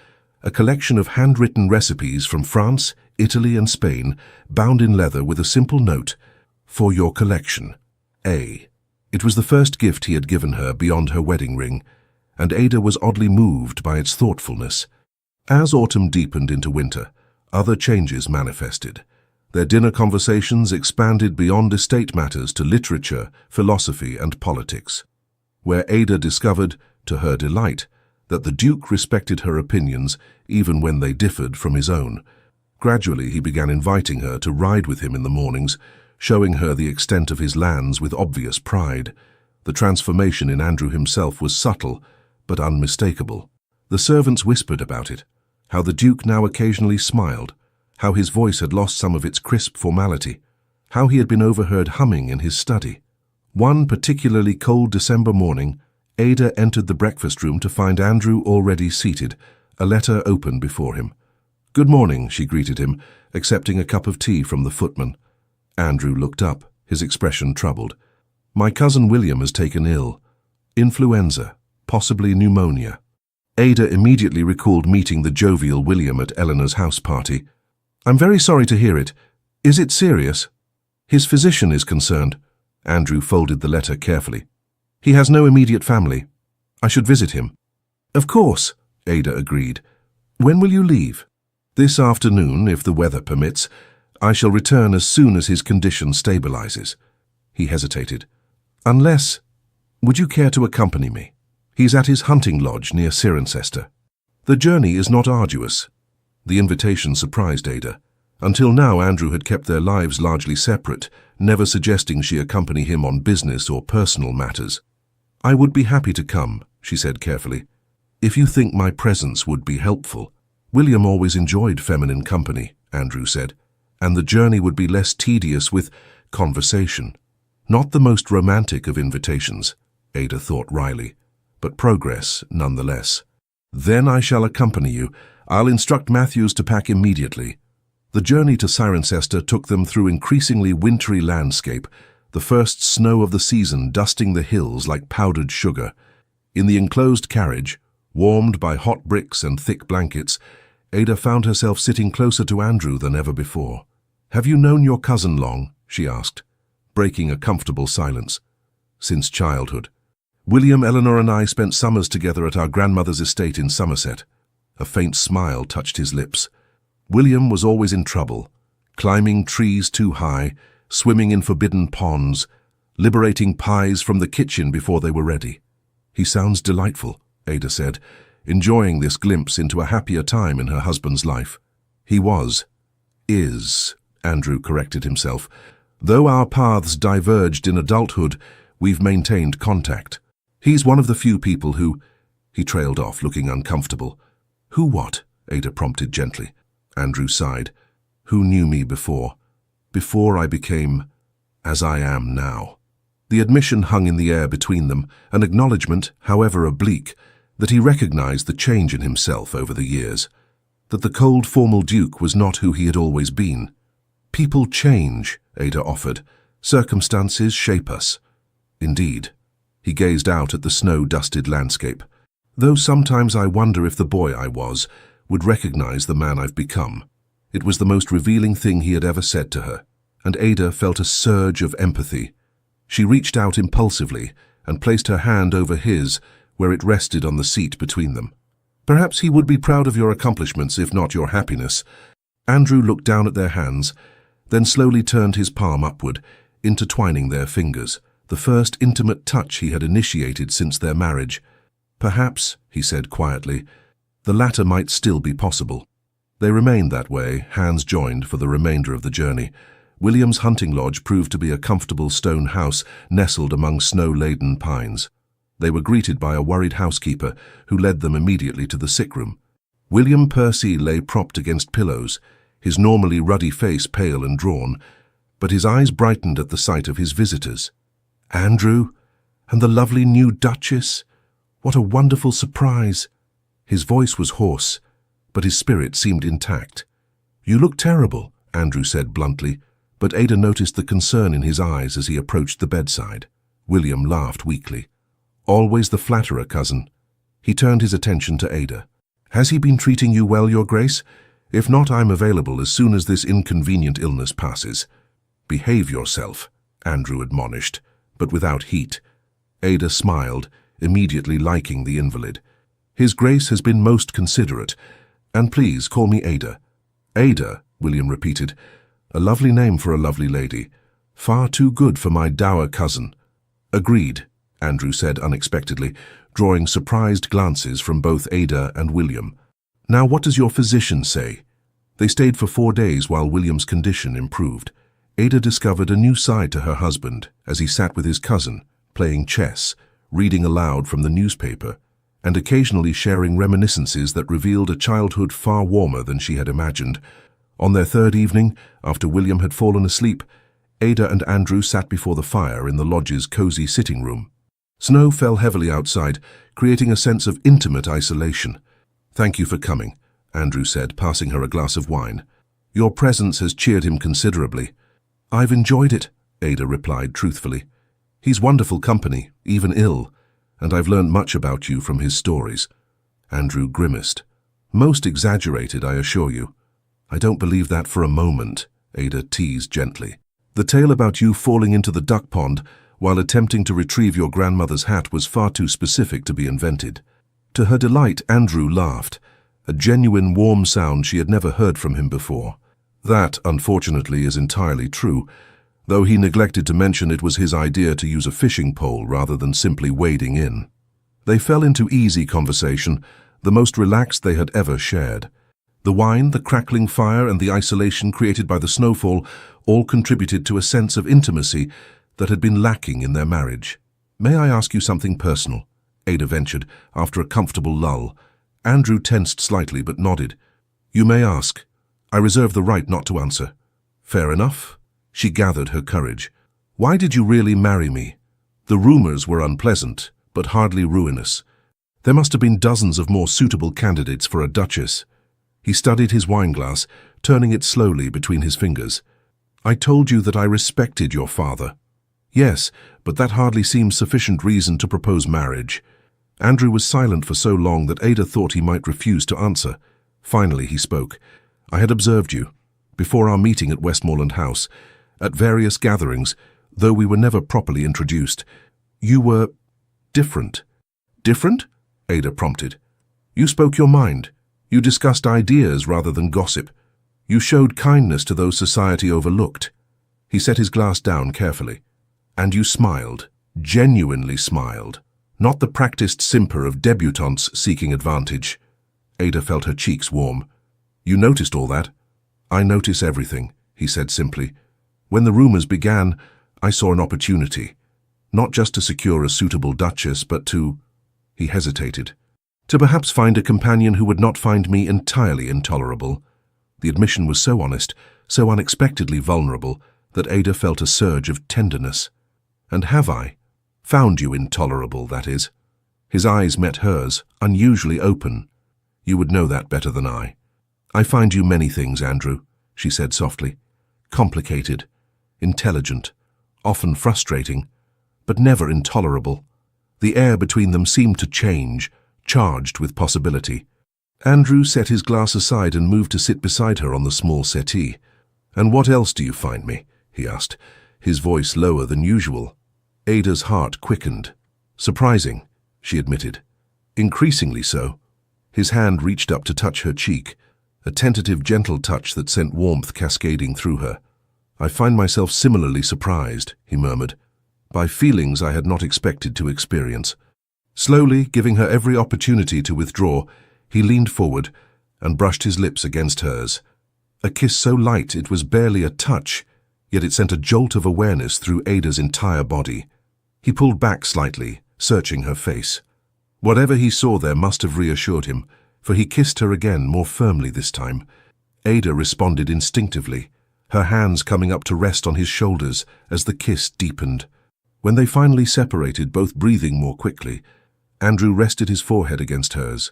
a collection of handwritten recipes from France, Italy, and Spain, bound in leather with a simple note, "For your collection, A." It was the first gift he had given her beyond her wedding ring, and Ada was oddly moved by its thoughtfulness. As autumn deepened into winter, other changes manifested. Their dinner conversations expanded beyond estate matters to literature, philosophy, and politics, where Ada discovered, to her delight, that the Duke respected her opinions even when they differed from his own. Gradually, he began inviting her to ride with him in the mornings, showing her the extent of his lands with obvious pride. The transformation in Andrew himself was subtle, but unmistakable. The servants whispered about it, how the Duke now occasionally smiled, how his voice had lost some of its crisp formality, how he had been overheard humming in his study. One particularly cold December morning, Ada entered the breakfast room to find Andrew already seated, a letter open before him. "Good morning," she greeted him, accepting a cup of tea from the footman. Andrew looked up, his expression troubled. "My cousin William has taken ill. Influenza, possibly pneumonia." Ada immediately recalled meeting the jovial William at Eleanor's house party. "I'm very sorry to hear it. Is it serious?" "His physician is concerned." Andrew folded the letter carefully. "He has no immediate family. I should visit him." "Of course," Ada agreed. "When will you leave?" "This afternoon, if the weather permits. I shall return as soon as his condition stabilizes." He hesitated. "Unless, would you care to accompany me? He's at his hunting lodge near Cirencester. The journey is not arduous." The invitation surprised Ada. Until now, Andrew had kept their lives largely separate, never suggesting she accompany him on business or personal matters. "I would be happy to come," she said carefully, "if you think my presence would be helpful." "William always enjoyed feminine company," Andrew said, "and the journey would be less tedious with conversation." Not the most romantic of invitations, Ada thought wryly, but progress nonetheless. "Then I shall accompany you. I'll instruct Matthews to pack immediately." The journey to Cirencester took them through increasingly wintry landscape, the first snow of the season dusting the hills like powdered sugar. In the enclosed carriage, warmed by hot bricks and thick blankets, Ada found herself sitting closer to Andrew than ever before. "Have you known your cousin long?" she asked, breaking a comfortable silence. "Since childhood. William, Eleanor, and I spent summers together at our grandmother's estate in Somerset." A faint smile touched his lips. "William was always in trouble, climbing trees too high, swimming in forbidden ponds, liberating pies from the kitchen before they were ready." "He sounds delightful," Ada said, enjoying this glimpse into a happier time in her husband's life. "He was. Is," Andrew corrected himself. "Though our paths diverged in adulthood, we've maintained contact. He's one of the few people who—" He trailed off, looking uncomfortable. "Who what?" Ada prompted gently. Andrew sighed. "Who knew me before I became as I am now." The admission hung in the air between them, an acknowledgement, however oblique, that he recognized the change in himself over the years, that the cold, formal Duke was not who he had always been. "People change," Ada offered. "Circumstances shape us." "Indeed." He gazed out at the snow-dusted landscape. "Though sometimes I wonder if the boy I was would recognize the man I've become." It was the most revealing thing he had ever said to her, and Ada felt a surge of empathy. She reached out impulsively and placed her hand over his, where it rested on the seat between them. Perhaps he would be proud of your accomplishments, if not your happiness. Andrew looked down at their hands, then slowly turned his palm upward, intertwining their fingers, the first intimate touch he had initiated since their marriage. Perhaps, he said quietly, the latter might still be possible. They remained that way, hands joined, for the remainder of the journey. William's hunting lodge proved to be a comfortable stone house nestled among snow-laden pines. They were greeted by a worried housekeeper who led them immediately to the sick room. William Percy lay propped against pillows, his normally ruddy face pale and drawn, but his eyes brightened at the sight of his visitors. Andrew, and the lovely new Duchess. What a wonderful surprise! His voice was hoarse, but his spirit seemed intact. You look terrible, Andrew said bluntly, but Ada noticed the concern in his eyes as he approached the bedside. William laughed weakly. Always the flatterer, cousin. He turned his attention to Ada. Has he been treating you well, Your Grace? If not, I'm available as soon as this inconvenient illness passes. Behave yourself, Andrew admonished, but without heat. Ada smiled, immediately liking the invalid. His Grace has been most considerate, and please call me Ada. Ada, William repeated. A lovely name for a lovely lady. Far too good for my dour cousin. Agreed, Andrew said unexpectedly, drawing surprised glances from both Ada and William. Now what does your physician say? They stayed for 4 days while William's condition improved. Ada discovered a new side to her husband as he sat with his cousin, playing chess, reading aloud from the newspaper, and occasionally sharing reminiscences that revealed a childhood far warmer than she had imagined. On their third evening, after William had fallen asleep, Ada and Andrew sat before the fire in the lodge's cozy sitting room. Snow fell heavily outside, creating a sense of intimate isolation. Thank you for coming, Andrew said, passing her a glass of wine. Your presence has cheered him considerably. I've enjoyed it, Ada replied truthfully. He's wonderful company, even ill, and I've learned much about you from his stories. Andrew grimaced. Most exaggerated, I assure you. I don't believe that for a moment, Ada teased gently. The tale about you falling into the duck pond while attempting to retrieve your grandmother's hat was far too specific to be invented. To her delight, Andrew laughed, a genuine warm sound she had never heard from him before. That, unfortunately, is entirely true, though he neglected to mention it was his idea to use a fishing pole rather than simply wading in. They fell into easy conversation, the most relaxed they had ever shared. The wine, the crackling fire, and the isolation created by the snowfall all contributed to a sense of intimacy that had been lacking in their marriage. May I ask you something personal? Ada ventured, after a comfortable lull. Andrew tensed slightly but nodded. You may ask. I reserve the right not to answer. Fair enough. She gathered her courage. Why did you really marry me? The rumors were unpleasant, but hardly ruinous. There must have been dozens of more suitable candidates for a duchess. He studied his wineglass, turning it slowly between his fingers. I told you that I respected your father. Yes, but that hardly seems sufficient reason to propose marriage. Andrew was silent for so long that Ada thought he might refuse to answer. Finally he spoke. I had observed you, before our meeting at Westmoreland House, at various gatherings, though we were never properly introduced. You were different. Different? Ada prompted. You spoke your mind. You discussed ideas rather than gossip. You showed kindness to those society overlooked. He set his glass down carefully. And you smiled, genuinely smiled, not the practiced simper of debutantes seeking advantage. Ada felt her cheeks warm. You noticed all that? I notice everything, he said simply. When the rumors began, I saw an opportunity, not just to secure a suitable duchess, but to... He hesitated. To perhaps find a companion who would not find me entirely intolerable. The admission was so honest, so unexpectedly vulnerable, that Ada felt a surge of tenderness. And have I? Found you intolerable, that is. His eyes met hers, unusually open. You would know that better than I. I find you many things, Andrew, she said softly. Complicated, intelligent, often frustrating, but never intolerable. The air between them seemed to change, charged with possibility. Andrew set his glass aside and moved to sit beside her on the small settee. And what else do you find me? He asked, his voice lower than usual. Ada's heart quickened. Surprising, she admitted. Increasingly so. His hand reached up to touch her cheek, a tentative, gentle touch that sent warmth cascading through her. I find myself similarly surprised, he murmured, by feelings I had not expected to experience. Slowly, giving her every opportunity to withdraw, he leaned forward and brushed his lips against hers. A kiss so light it was barely a touch, yet it sent a jolt of awareness through Ada's entire body. He pulled back slightly, searching her face. Whatever he saw there must have reassured him, for he kissed her again, more firmly this time. Ada responded instinctively, her hands coming up to rest on his shoulders as the kiss deepened. When they finally separated, both breathing more quickly, Andrew rested his forehead against hers.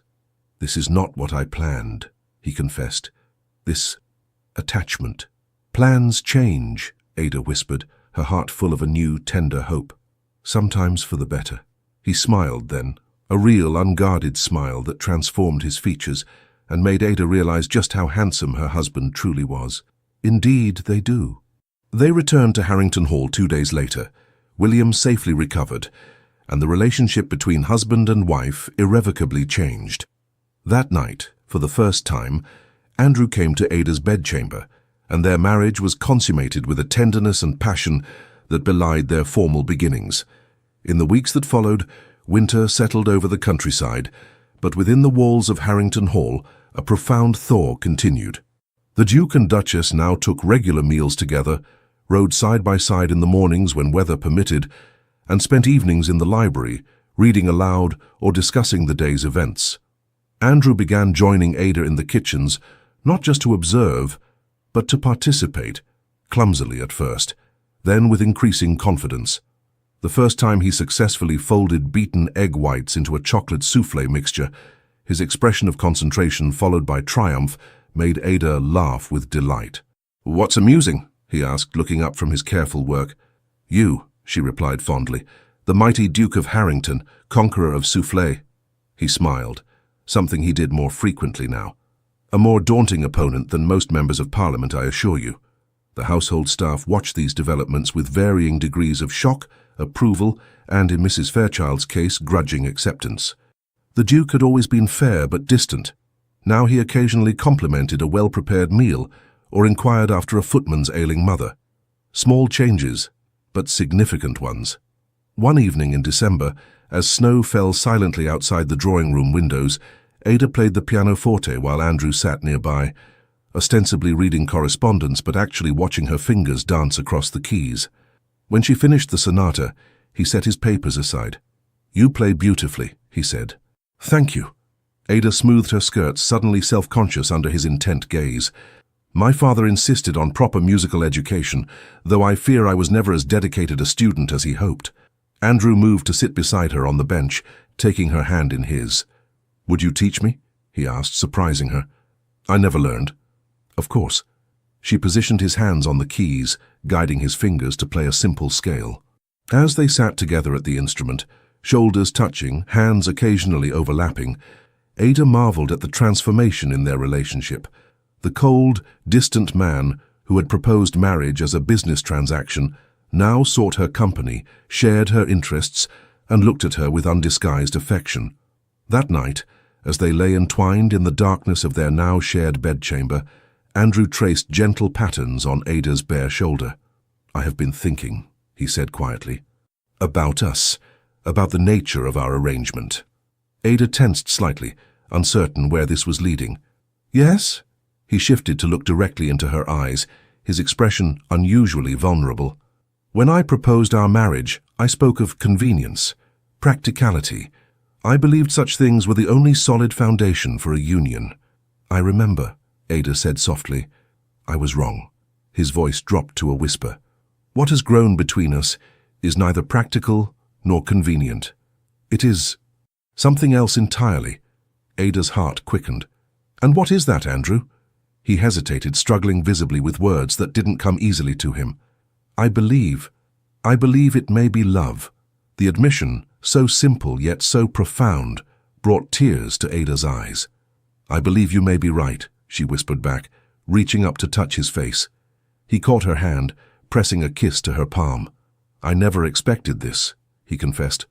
"This is not what I planned," he confessed. "This attachment." "Plans change," Ada whispered, her heart full of a new, tender hope. "Sometimes for the better." He smiled then, a real, unguarded smile that transformed his features and made Ada realize just how handsome her husband truly was. "Indeed, they do." They returned to Harrington Hall 2 days later, William safely recovered, and the relationship between husband and wife irrevocably changed. That night, for the first time, Andrew came to Ada's bedchamber, and their marriage was consummated with a tenderness and passion that belied their formal beginnings. In the weeks that followed, winter settled over the countryside, but within the walls of Harrington Hall, a profound thaw continued. The Duke and Duchess now took regular meals together, rode side by side in the mornings when weather permitted, and spent evenings in the library, reading aloud or discussing the day's events. Andrew began joining Ada in the kitchens, not just to observe, but to participate, clumsily at first, then with increasing confidence. The first time he successfully folded beaten egg whites into a chocolate soufflé mixture, his expression of concentration followed by triumph made Ada laugh with delight. "What's amusing?" he asked, looking up from his careful work. "You," she replied fondly, "the mighty Duke of Harrington, conqueror of soufflé." He smiled, something he did more frequently now. "A more daunting opponent than most members of Parliament, I assure you." The household staff watched these developments with varying degrees of shock, approval, and, in Mrs. Fairchild's case, grudging acceptance. The Duke had always been fair but distant. Now he occasionally complimented a well-prepared meal or inquired after a footman's ailing mother. Small changes, but significant ones. One evening in December, as snow fell silently outside the drawing-room windows, Ada played the pianoforte while Andrew sat nearby, ostensibly reading correspondence but actually watching her fingers dance across the keys. When she finished the sonata, he set his papers aside. "You play beautifully," he said. "Thank you." Ada smoothed her skirts, suddenly self-conscious under his intent gaze. "My father insisted on proper musical education, though I fear I was never as dedicated a student as he hoped." Andrew moved to sit beside her on the bench, taking her hand in his. "Would you teach me?" he asked, surprising her. "I never learned." "Of course." She positioned his hands on the keys, guiding his fingers to play a simple scale. As they sat together at the instrument, shoulders touching, hands occasionally overlapping, Ada marveled at the transformation in their relationship. The cold, distant man who had proposed marriage as a business transaction now sought her company, shared her interests, and looked at her with undisguised affection. That night, as they lay entwined in the darkness of their now shared bedchamber, Andrew traced gentle patterns on Ada's bare shoulder. "I have been thinking," he said quietly, "about us, about the nature of our arrangement." Ada tensed slightly, uncertain where this was leading. "Yes?" He shifted to look directly into her eyes, his expression unusually vulnerable. "When I proposed our marriage, I spoke of convenience, practicality. I believed such things were the only solid foundation for a union." "I remember," Ada said softly. "I was wrong." His voice dropped to a whisper. "What has grown between us is neither practical nor convenient. It is something else entirely." Ada's heart quickened. "And what is that, Andrew?" He hesitated, struggling visibly with words that didn't come easily to him. I believe it may be love." The admission, so simple yet so profound, brought tears to Ada's eyes. "I believe you may be right," she whispered back, reaching up to touch his face. He caught her hand, pressing a kiss to her palm. "I never expected this," he confessed.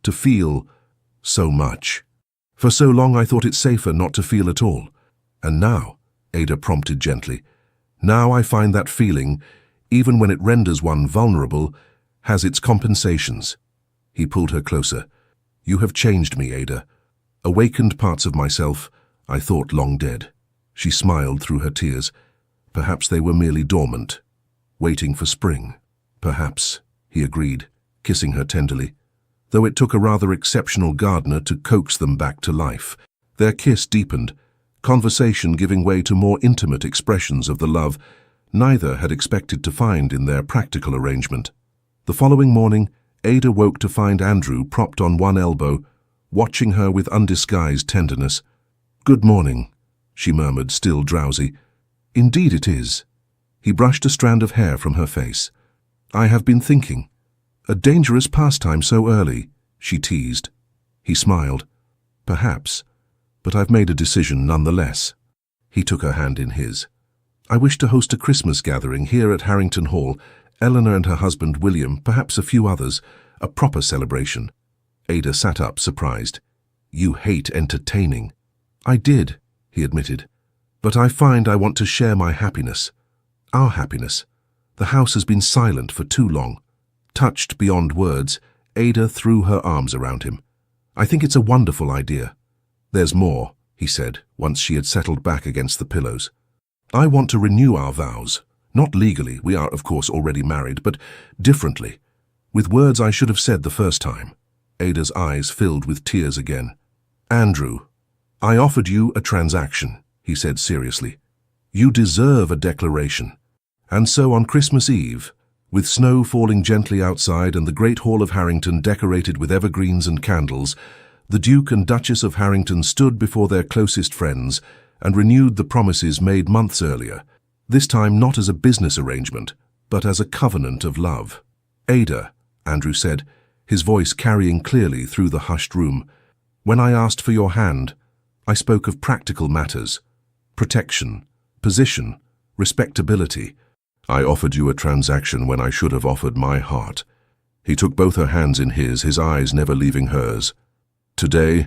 "To feel so much. For so long I thought it safer not to feel at all. And now," Ada prompted gently, "now I find that feeling, even when it renders one vulnerable, has its compensations." He pulled her closer. "You have changed me, Ada. Awakened parts of myself I thought long dead." She smiled through her tears. Perhaps they were merely dormant, waiting for spring. "Perhaps," he agreed, kissing her tenderly, though it took a rather exceptional gardener to coax them back to life. Their kiss deepened, conversation giving way to more intimate expressions of the love neither had expected to find in their practical arrangement. The following morning, Ada woke to find Andrew propped on one elbow, watching her with undisguised tenderness. "Good morning," she murmured, still drowsy. "Indeed it is." He brushed a strand of hair from her face. "I have been thinking. A dangerous pastime so early," she teased. He smiled. "Perhaps, but I've made a decision nonetheless." He took her hand in his. "I wish to host a Christmas gathering here at Harrington Hall, Eleanor and her husband William, perhaps a few others, a proper celebration." Ada sat up, surprised. "You hate entertaining." "I did," he admitted. "But I find I want to share my happiness. Our happiness. The house has been silent for too long." Touched beyond words, Ada threw her arms around him. "I think it's a wonderful idea." "There's more," he said, once she had settled back against the pillows. "I want to renew our vows. Not legally, we are of course already married, but differently. With words I should have said the first time." Ada's eyes filled with tears again. "Andrew, I offered you a transaction," he said seriously. "You deserve a declaration." And so on Christmas Eve, with snow falling gently outside and the great hall of Harrington decorated with evergreens and candles, the Duke and Duchess of Harrington stood before their closest friends and renewed the promises made months earlier, this time not as a business arrangement, but as a covenant of love. "Ada," Andrew said, his voice carrying clearly through the hushed room, "when I asked for your hand, I spoke of practical matters, protection, position, respectability. I offered you a transaction when I should have offered my heart." He took both her hands in his eyes never leaving hers. "Today,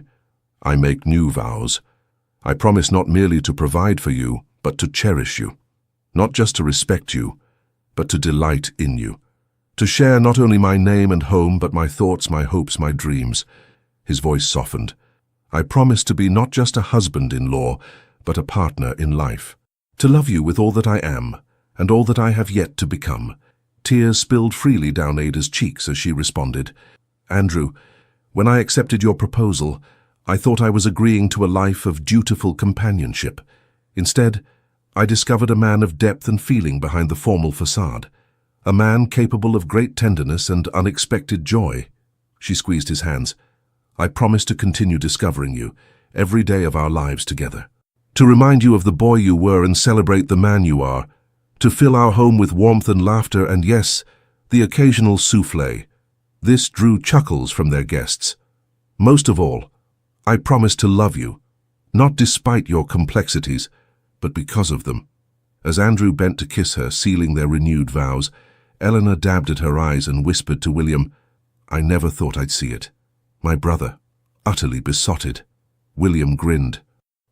I make new vows. I promise not merely to provide for you, but to cherish you. Not just to respect you, but to delight in you. To share not only my name and home, but my thoughts, my hopes, my dreams." His voice softened. "I promise to be not just a husband-in-law, but a partner in life. To love you with all that I am, and all that I have yet to become." Tears spilled freely down Ada's cheeks as she responded. "Andrew, when I accepted your proposal, I thought I was agreeing to a life of dutiful companionship. Instead, I discovered a man of depth and feeling behind the formal facade. A man capable of great tenderness and unexpected joy." She squeezed his hands. "I promise to continue discovering you, every day of our lives together. To remind you of the boy you were and celebrate the man you are. To fill our home with warmth and laughter and, yes, the occasional soufflé." This drew chuckles from their guests. "Most of all, I promise to love you, not despite your complexities, but because of them." As Andrew bent to kiss her, sealing their renewed vows, Eleanor dabbed at her eyes and whispered to William, "I never thought I'd see it. My brother, utterly besotted." William grinned.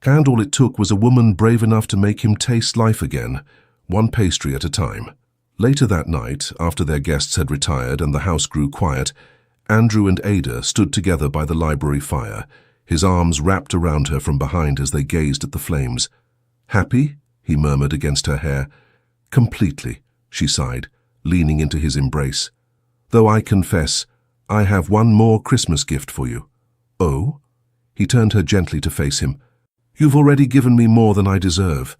And all it took was a woman brave enough to make him taste life again, one pastry at a time. Later that night, after their guests had retired and the house grew quiet, Andrew and Ada stood together by the library fire, his arms wrapped around her from behind as they gazed at the flames. "Happy?" he murmured against her hair. "Completely," she sighed, leaning into his embrace. "Though I confess, I have one more Christmas gift for you." "Oh?" He turned her gently to face him. "You've already given me more than I deserve."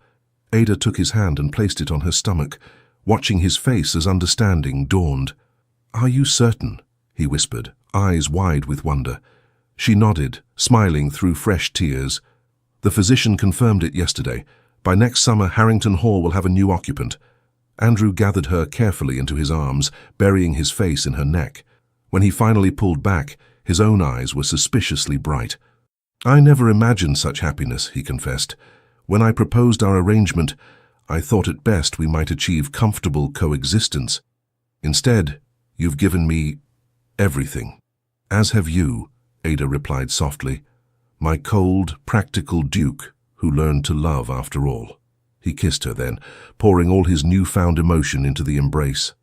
Ada took his hand and placed it on her stomach, watching his face as understanding dawned. "Are you certain?" he whispered, eyes wide with wonder. She nodded, smiling through fresh tears. "The physician confirmed it yesterday. By next summer, Harrington Hall will have a new occupant." Andrew gathered her carefully into his arms, burying his face in her neck. When he finally pulled back, his own eyes were suspiciously bright. "I never imagined such happiness," he confessed. "When I proposed our arrangement, I thought it best we might achieve comfortable coexistence. Instead, You've given me everything. As have you, Ada replied softly. My cold, practical duke who learned to love after all. He kissed her then, pouring all his newfound emotion into the embrace.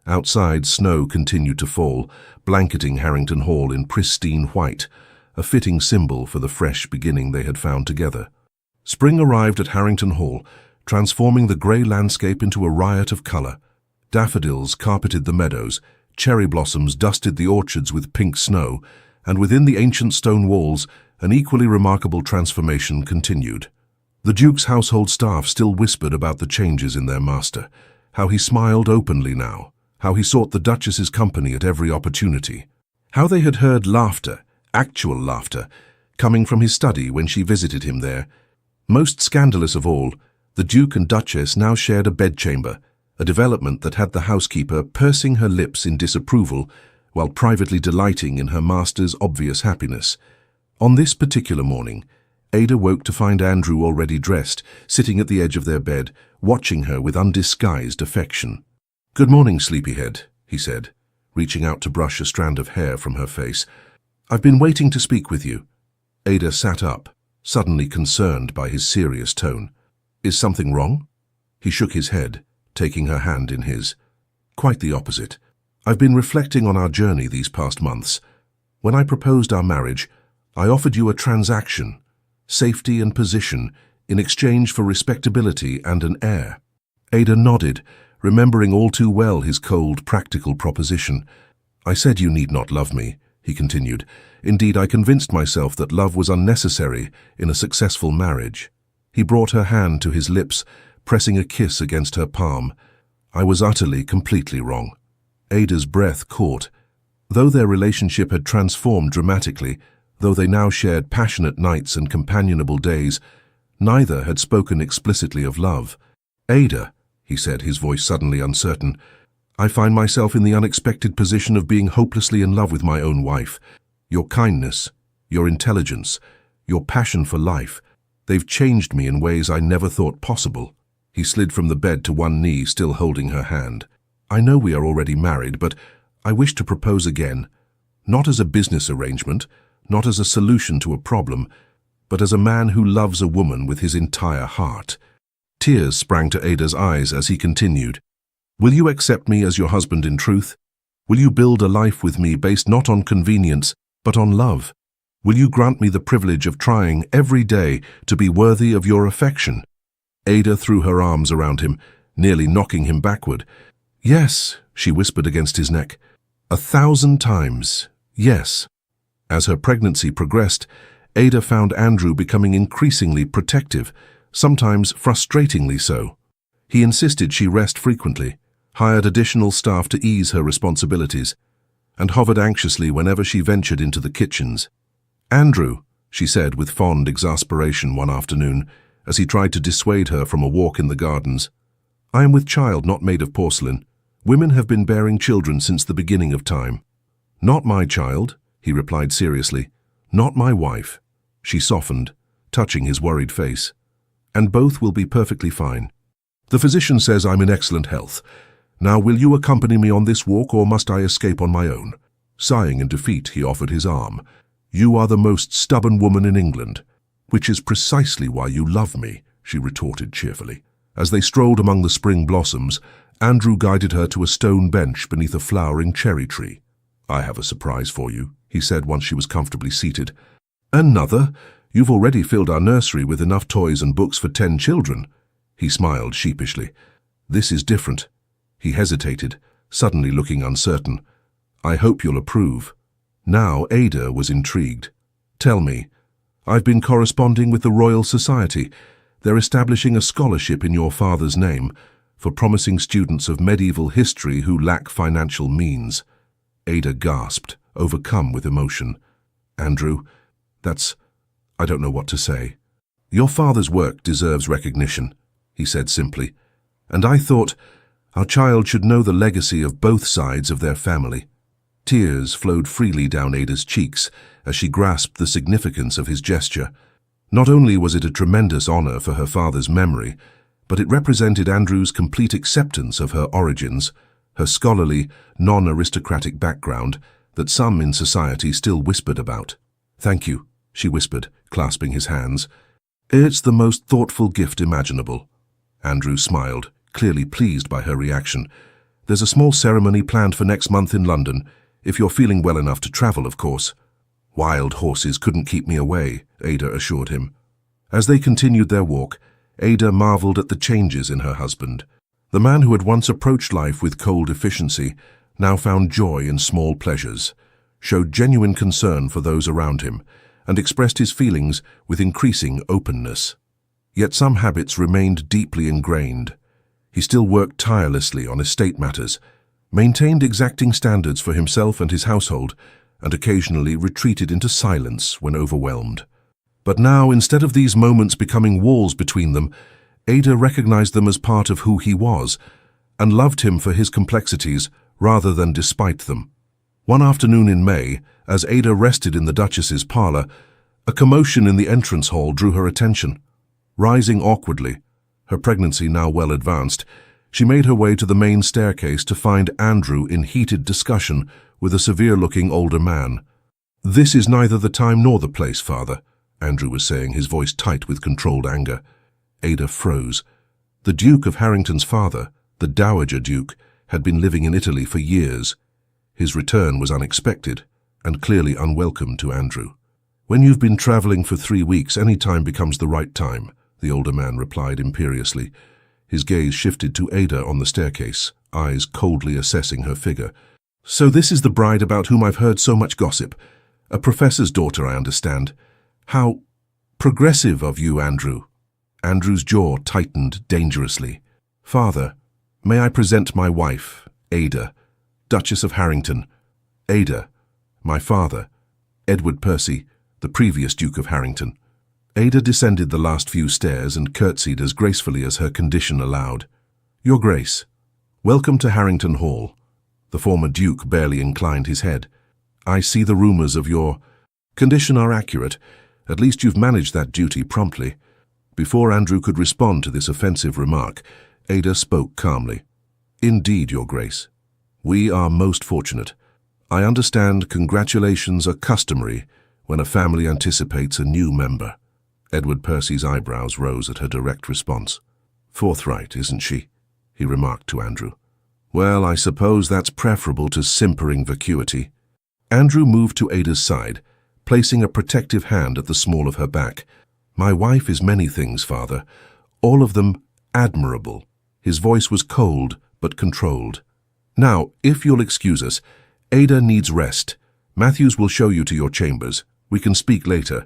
Outside, snow continued to fall, blanketing Harrington Hall in pristine white, a fitting symbol for the fresh beginning they had found together. Spring arrived at Harrington Hall, transforming the grey landscape into a riot of colour. Daffodils carpeted the meadows, cherry blossoms dusted the orchards with pink snow, and within the ancient stone walls, an equally remarkable transformation continued. The Duke's household staff still whispered about the changes in their master, how he smiled openly now, how he sought the Duchess's company at every opportunity, how they had heard laughter, actual laughter, coming from his study when she visited him there. Most scandalous of all, the Duke and Duchess now shared a bedchamber, a development that had the housekeeper pursing her lips in disapproval while privately delighting in her master's obvious happiness. On this particular morning, Ada woke to find Andrew already dressed, sitting at the edge of their bed, watching her with undisguised affection. "Good morning, sleepyhead," he said, reaching out to brush a strand of hair from her face. "I've been waiting to speak with you." Ada sat up, suddenly concerned by his serious tone. "Is something wrong?" He shook his head, taking her hand in his. "Quite the opposite. I've been reflecting on our journey these past months. When I proposed our marriage, I offered you a transaction, safety and position, in exchange for respectability and an heir." Ada nodded, remembering all too well his cold, practical proposition. "I said you need not love me," he continued. "Indeed, I convinced myself that love was unnecessary in a successful marriage." He brought her hand to his lips, pressing a kiss against her palm. "I was utterly, completely wrong." Ada's breath caught. Though their relationship had transformed dramatically, though they now shared passionate nights and companionable days, neither had spoken explicitly of love. "Ada," he said, his voice suddenly uncertain, "I find myself in the unexpected position of being hopelessly in love with my own wife. Your kindness, your intelligence, your passion for life, they've changed me in ways I never thought possible." He slid from the bed to one knee, still holding her hand. "I know we are already married, but I wish to propose again, not as a business arrangement, not as a solution to a problem, but as a man who loves a woman with his entire heart." Tears sprang to Ada's eyes as he continued. "Will you accept me as your husband in truth? Will you build a life with me based not on convenience, but on love? Will you grant me the privilege of trying every day to be worthy of your affection?" Ada threw her arms around him, nearly knocking him backward. "Yes," she whispered against his neck. "1,000 times, yes." As her pregnancy progressed, Ada found Andrew becoming increasingly protective, sometimes frustratingly so. He insisted she rest frequently, hired additional staff to ease her responsibilities, and hovered anxiously whenever she ventured into the kitchens. "Andrew," she said with fond exasperation one afternoon, as he tried to dissuade her from a walk in the gardens, "I am with child not made of porcelain. Women have been bearing children since the beginning of time." "Not my child," he replied seriously. "Not my wife." She softened, touching his worried face. "And both will be perfectly fine. The physician says I'm in excellent health. Now will you accompany me on this walk, or must I escape on my own?" Sighing in defeat, he offered his arm. "You are the most stubborn woman in England." "Which is precisely why you love me," she retorted cheerfully. As they strolled among the spring blossoms, Andrew guided her to a stone bench beneath a flowering cherry tree. "I have a surprise for you," he said once she was comfortably seated. "Another? You've already filled our nursery with enough toys and books for 10 children. He smiled sheepishly. "This is different." He hesitated, suddenly looking uncertain. "I hope you'll approve." Now Ada was intrigued. "Tell me." "I've been corresponding with the Royal Society. They're establishing a scholarship in your father's name for promising students of medieval history who lack financial means." Ada gasped, overcome with emotion. "Andrew, I don't know what to say." "Your father's work deserves recognition," he said simply. "And I thought our child should know the legacy of both sides of their family." Tears flowed freely down Ada's cheeks as she grasped the significance of his gesture. Not only was it a tremendous honor for her father's memory, but it represented Andrew's complete acceptance of her origins, her scholarly, non-aristocratic background that some in society still whispered about. "Thank you," she whispered, clasping his hands. "It's the most thoughtful gift imaginable." Andrew smiled, clearly pleased by her reaction. "There's a small ceremony planned for next month in London, if you're feeling well enough to travel, of course." "Wild horses couldn't keep me away," Ada assured him. As they continued their walk, Ada marveled at the changes in her husband. The man who had once approached life with cold efficiency now found joy in small pleasures, showed genuine concern for those around him, and expressed his feelings with increasing openness. Yet some habits remained deeply ingrained. He still worked tirelessly on estate matters, maintained exacting standards for himself and his household, and occasionally retreated into silence when overwhelmed. But now, instead of these moments becoming walls between them, Ada recognized them as part of who he was, and loved him for his complexities rather than despite them. One afternoon in May, as Ada rested in the Duchess's parlor, a commotion in the entrance hall drew her attention. Rising awkwardly, her pregnancy now well advanced, she made her way to the main staircase to find Andrew in heated discussion with a severe-looking older man. "This is neither the time nor the place, Father," Andrew was saying, his voice tight with controlled anger. Ada froze. The Duke of Harrington's father, the Dowager Duke, had been living in Italy for years. His return was unexpected and clearly unwelcome to Andrew. "When you've been traveling for 3 weeks, any time becomes the right time," the older man replied imperiously. His gaze shifted to Ada on the staircase, eyes coldly assessing her figure. "So this is the bride about whom I've heard so much gossip. A professor's daughter, I understand. How progressive of you, Andrew." Andrew's jaw tightened dangerously. "Father, may I present my wife, Ada, Duchess of Harrington. Ada, my father, Edward Percy, the previous Duke of Harrington." Ada descended the last few stairs and curtsied as gracefully as her condition allowed. "Your Grace, welcome to Harrington Hall." The former Duke barely inclined his head. "I see the rumors of your condition are accurate. At least you've managed that duty promptly." Before Andrew could respond to this offensive remark, Ada spoke calmly. "Indeed, Your Grace. We are most fortunate. I understand congratulations are customary when a family anticipates a new member." Edward Percy's eyebrows rose at her direct response. "Forthright, isn't she?" he remarked to Andrew. "Well, I suppose that's preferable to simpering vacuity." Andrew moved to Ada's side, placing a protective hand at the small of her back. "My wife is many things, Father, all of them admirable." His voice was cold but controlled. "Now, if you'll excuse us, Ada needs rest. Matthews will show you to your chambers. We can speak later."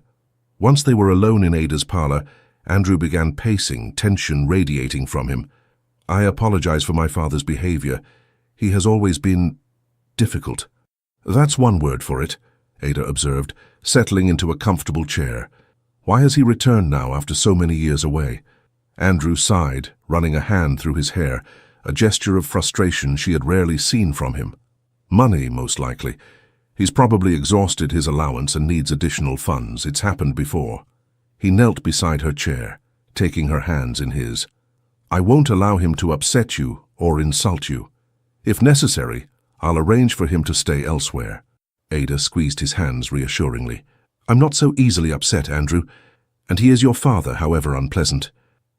Once they were alone in Ada's parlor, Andrew began pacing, tension radiating from him. "I apologize for my father's behavior. He has always been difficult." "That's one word for it," Ada observed, settling into a comfortable chair. "Why has he returned now after so many years away?" Andrew sighed, running a hand through his hair, a gesture of frustration she had rarely seen from him. "Money, most likely. He's probably exhausted his allowance and needs additional funds. It's happened before." He knelt beside her chair, taking her hands in his. "I won't allow him to upset you or insult you. If necessary, I'll arrange for him to stay elsewhere." Ada squeezed his hands reassuringly. "I'm not so easily upset, Andrew, and he is your father, however unpleasant.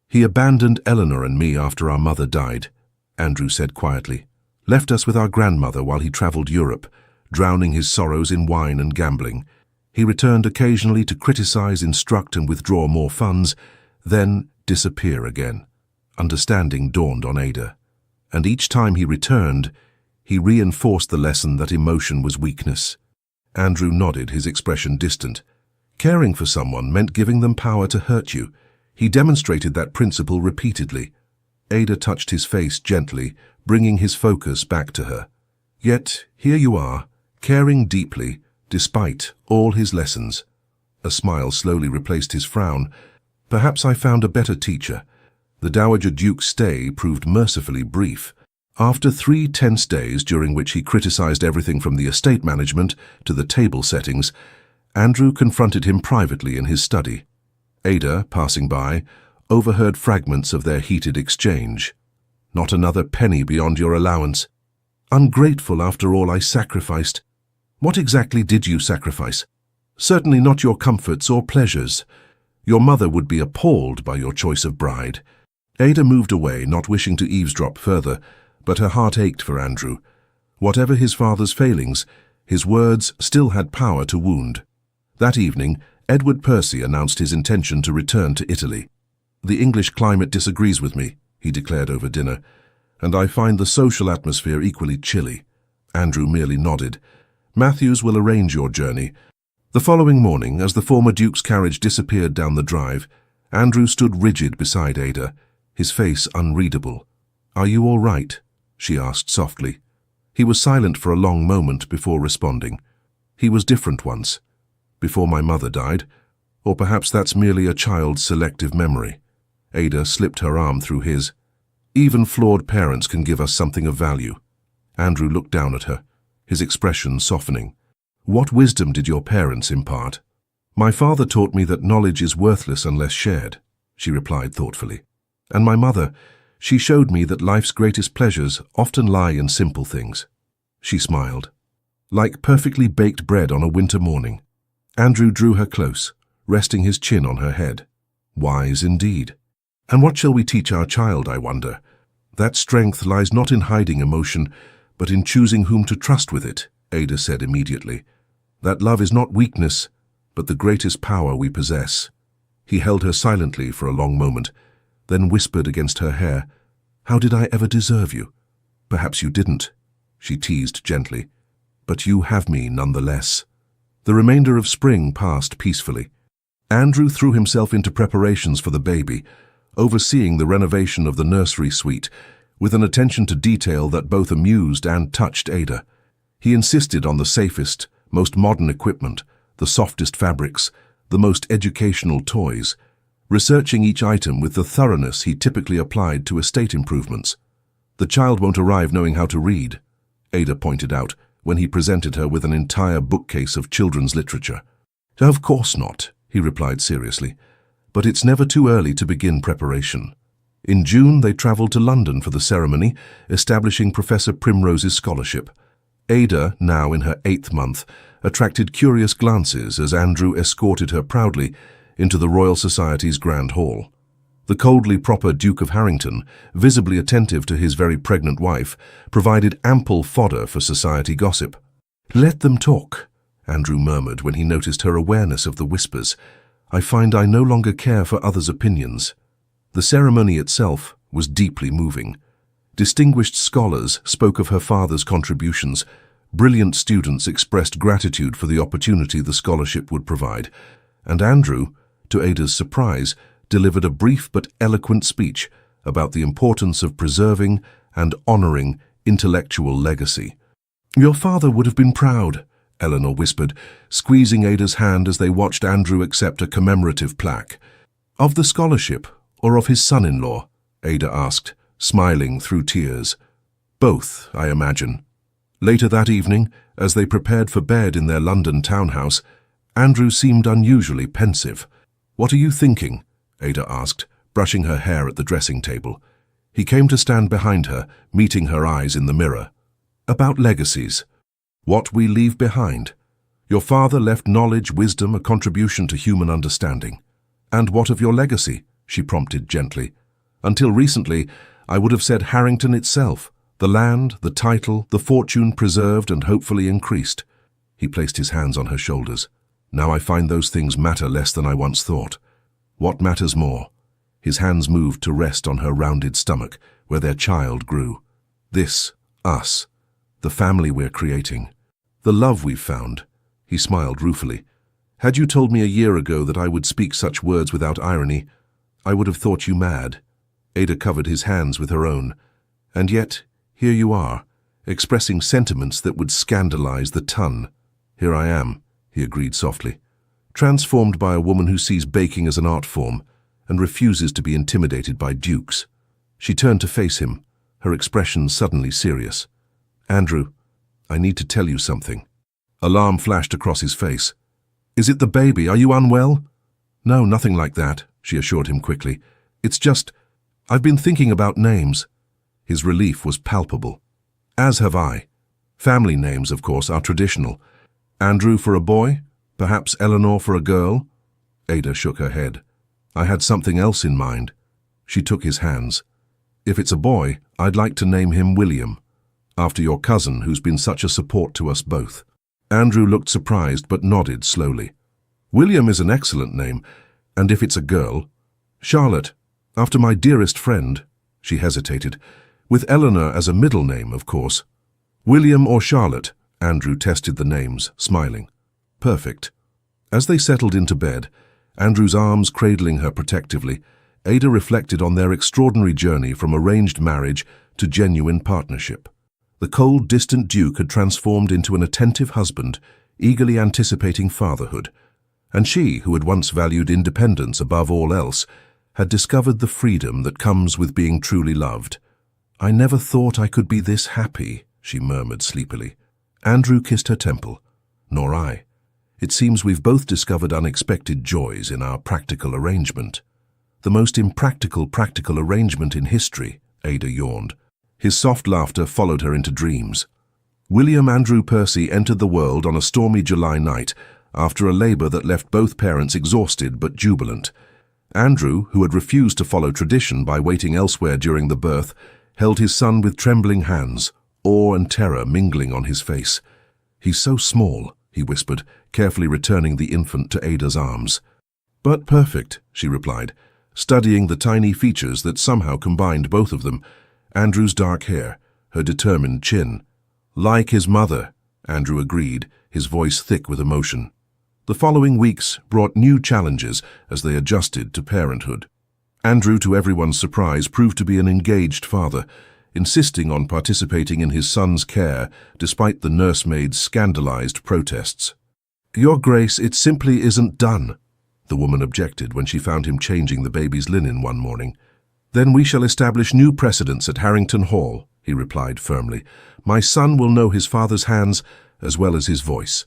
He abandoned Eleanor and me after our mother died," Andrew said quietly. "Left us with our grandmother while he traveled Europe, drowning his sorrows in wine and gambling. He returned occasionally to criticize, instruct, and withdraw more funds, then disappear again." Understanding dawned on Ada. And each time he returned, he reinforced the lesson that emotion was weakness. Andrew nodded, his expression distant. Caring for someone meant giving them power to hurt you. He demonstrated that principle repeatedly. Ada touched his face gently, bringing his focus back to her. "Yet here you are, caring deeply, despite all his lessons." A smile slowly replaced his frown. "Perhaps I found a better teacher." The Dowager Duke's stay proved mercifully brief. After 3 tense days during which he criticized everything from the estate management to the table settings, Andrew confronted him privately in his study. Ada, passing by, overheard fragments of their heated exchange. "Not another penny beyond your allowance." Ungrateful after all I sacrificed. What exactly did you sacrifice? Certainly not your comforts or pleasures. Your mother would be appalled by your choice of bride. Ada moved away, not wishing to eavesdrop further, but her heart ached for Andrew. Whatever his father's failings, his words still had power to wound. That evening, Edward Percy announced his intention to return to Italy. "The English climate disagrees with me," he declared over dinner, "and I find the social atmosphere equally chilly." Andrew merely nodded. "Matthews will arrange your journey." The following morning, as the former Duke's carriage disappeared down the drive, Andrew stood rigid beside Ada, his face unreadable. "Are you all right?" she asked softly. He was silent for a long moment before responding. "He was different once, before my mother died, or perhaps that's merely a child's selective memory." Ada slipped her arm through his. "Even flawed parents can give us something of value." Andrew looked down at her, his expression softening. "What wisdom did your parents impart?" "My father taught me that knowledge is worthless unless shared," she replied thoughtfully. "And my mother, she showed me that life's greatest pleasures often lie in simple things." She smiled. "Like perfectly baked bread on a winter morning." Andrew drew her close, resting his chin on her head. "Wise indeed. And what shall we teach our child, I wonder? That strength lies not in hiding emotion, but in choosing whom to trust with it," Ada said immediately. "That love is not weakness, but the greatest power we possess." He held her silently for a long moment, then whispered against her hair, "How did I ever deserve you?" "Perhaps you didn't," she teased gently, "but you have me nonetheless." The remainder of spring passed peacefully. Andrew threw himself into preparations for the baby, overseeing the renovation of the nursery suite, with an attention to detail that both amused and touched Ada. He insisted on the safest, most modern equipment, the softest fabrics, the most educational toys, researching each item with the thoroughness he typically applied to estate improvements. "The child won't arrive knowing how to read," Ada pointed out when he presented her with an entire bookcase of children's literature. "Of course not," he replied seriously, "but it's never too early to begin preparation." In June, they traveled to London for the ceremony, establishing Professor Primrose's scholarship. Ada, now in her 8th month, attracted curious glances as Andrew escorted her proudly into the Royal Society's Grand Hall. The coldly proper Duke of Harrington, visibly attentive to his very pregnant wife, provided ample fodder for society gossip. "Let them talk," Andrew murmured when he noticed her awareness of the whispers. "I find I no longer care for others' opinions." The ceremony itself was deeply moving. Distinguished scholars spoke of her father's contributions. Brilliant students expressed gratitude for the opportunity the scholarship would provide. And Andrew, to Ada's surprise, delivered a brief but eloquent speech about the importance of preserving and honoring intellectual legacy. "Your father would have been proud," Eleanor whispered, squeezing Ada's hand as they watched Andrew accept a commemorative plaque. "Of the scholarship, or of his son-in-law?" Ada asked, smiling through tears. "Both, I imagine." Later that evening, as they prepared for bed in their London townhouse, Andrew seemed unusually pensive. "What are you thinking?" Ada asked, brushing her hair at the dressing table. He came to stand behind her, meeting her eyes in the mirror. "About legacies. What we leave behind. Your father left knowledge, wisdom, a contribution to human understanding." "And what of your legacy?" she prompted gently. "Until recently, I would have said Harrington itself, the land, the title, the fortune preserved and hopefully increased." He placed his hands on her shoulders. "Now I find those things matter less than I once thought." "What matters more?" His hands moved to rest on her rounded stomach, where their child grew. "This, us, the family we're creating, the love we've found." He smiled ruefully. "Had you told me a year ago that I would speak such words without irony, I would have thought you mad." Ada covered his hands with her own. "And yet, here you are, expressing sentiments that would scandalize the ton." "Here I am," he agreed softly, "transformed by a woman who sees baking as an art form and refuses to be intimidated by dukes." She turned to face him, her expression suddenly serious. "Andrew, I need to tell you something." Alarm flashed across his face. "Is it the baby? Are you unwell?" "No, nothing like that," she assured him quickly. "It's just, I've been thinking about names." His relief was palpable. As have I. Family names, of course, are traditional. Andrew for a boy? Perhaps Eleanor for a girl? Ada shook her head. I had something else in mind. She took his hands. If it's a boy, I'd like to name him William, after your cousin who's been such a support to us both. Andrew looked surprised but nodded slowly. William is an excellent name, and if it's a girl, Charlotte, after my dearest friend. She hesitated. With Eleanor as a middle name, of course. William or Charlotte? Andrew tested the names, smiling. Perfect. As they settled into bed, Andrew's arms cradling her protectively, Ada reflected on their extraordinary journey from arranged marriage to genuine partnership. The cold, distant Duke had transformed into an attentive husband, eagerly anticipating fatherhood. And she, who had once valued independence above all else, had discovered the freedom that comes with being truly loved. I never thought I could be this happy, she murmured sleepily. Andrew kissed her temple. Nor I. It seems we've both discovered unexpected joys in our practical arrangement. The most impractical practical arrangement in history, Ada yawned. His soft laughter followed her into dreams. William Andrew Percy entered the world on a stormy July night after a labor that left both parents exhausted but jubilant. Andrew, who had refused to follow tradition by waiting elsewhere during the birth, held his son with trembling hands, awe and terror mingling on his face. He's so small, he whispered, carefully returning the infant to Ada's arms. But perfect, she replied, studying the tiny features that somehow combined both of them. Andrew's dark hair, her determined chin. Like his mother, Andrew agreed, his voice thick with emotion. The following weeks brought new challenges as they adjusted to parenthood. Andrew, to everyone's surprise, proved to be an engaged father, insisting on participating in his son's care despite the nursemaid's scandalized protests. Your Grace, it simply isn't done, the woman objected when she found him changing the baby's linen one morning. Then we shall establish new precedents at Harrington Hall, he replied firmly. My son will know his father's hands as well as his voice.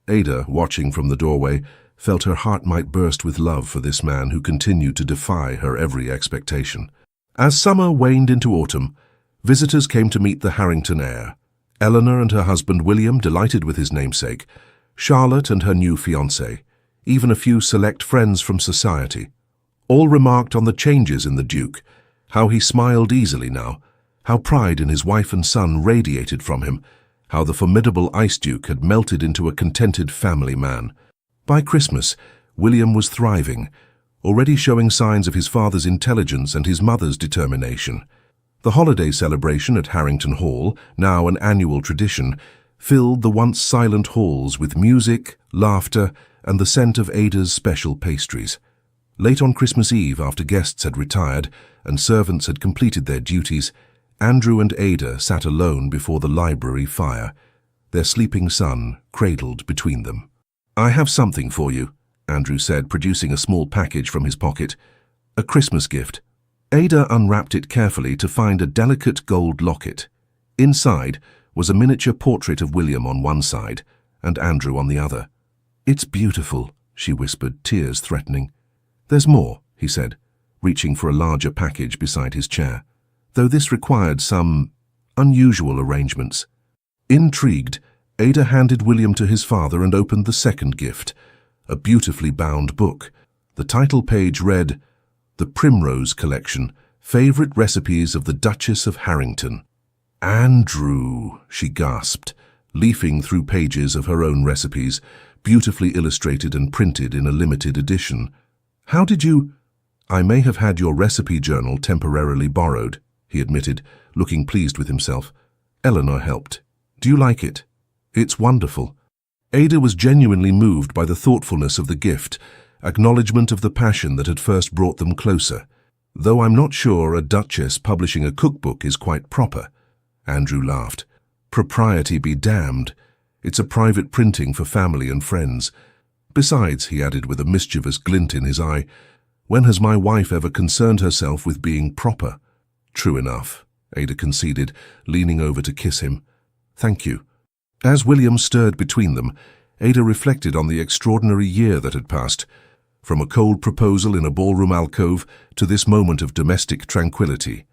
Ada, watching from the doorway, felt her heart might burst with love for this man who continued to defy her every expectation. As summer waned into autumn, visitors came to meet the Harrington heir. Eleanor and her husband William, delighted with his namesake, Charlotte and her new fiancé, even a few select friends from society. All remarked on the changes in the Duke, how he smiled easily now, how pride in his wife and son radiated from him, how the formidable Ice Duke had melted into a contented family man. By Christmas, William was thriving, already showing signs of his father's intelligence and his mother's determination. The holiday celebration at Harrington Hall, now an annual tradition, filled the once silent halls with music, laughter, and the scent of Ada's special pastries. Late on Christmas Eve, after guests had retired and servants had completed their duties, Andrew and Ada sat alone before the library fire, their sleeping son cradled between them. I have something for you, Andrew said, producing a small package from his pocket. A Christmas gift. Ada unwrapped it carefully to find a delicate gold locket. Inside was a miniature portrait of William on one side and Andrew on the other. It's beautiful, she whispered, tears threatening. There's more, he said, reaching for a larger package beside his chair, though this required some unusual arrangements. Intrigued, Ada handed William to his father and opened the second gift, a beautifully bound book. The title page read, The Primrose Collection, Favorite Recipes of the Duchess of Harrington. Andrew, she gasped, leafing through pages of her own recipes, beautifully illustrated and printed in a limited edition. How did you— I may have had your recipe journal temporarily borrowed, he admitted, looking pleased with himself. Eleanor helped. Do you like it? It's wonderful. Ada was genuinely moved by the thoughtfulness of the gift, acknowledgement of the passion that had first brought them closer. Though I'm not sure a duchess publishing a cookbook is quite proper. Andrew laughed. Propriety be damned. It's a private printing for family and friends. Besides, he added with a mischievous glint in his eye, when has my wife ever concerned herself with being proper? True enough, Ada conceded, leaning over to kiss him. Thank you. As William stirred between them, Ada reflected on the extraordinary year that had passed, from a cold proposal in a ballroom alcove to this moment of domestic tranquility.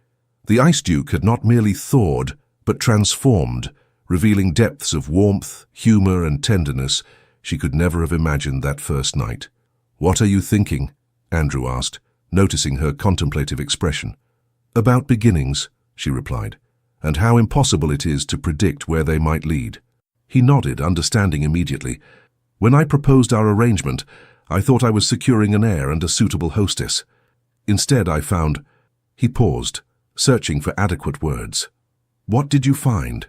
The Ice Duke had not merely thawed, but transformed, revealing depths of warmth, humor, and tenderness she could never have imagined that first night. "What are you thinking?" Andrew asked, noticing her contemplative expression. "About beginnings," she replied, "and how impossible it is to predict where they might lead." He nodded, understanding immediately. "When I proposed our arrangement, I thought I was securing an heir and a suitable hostess. Instead, I found—" He paused, searching for adequate words. "What did you find?"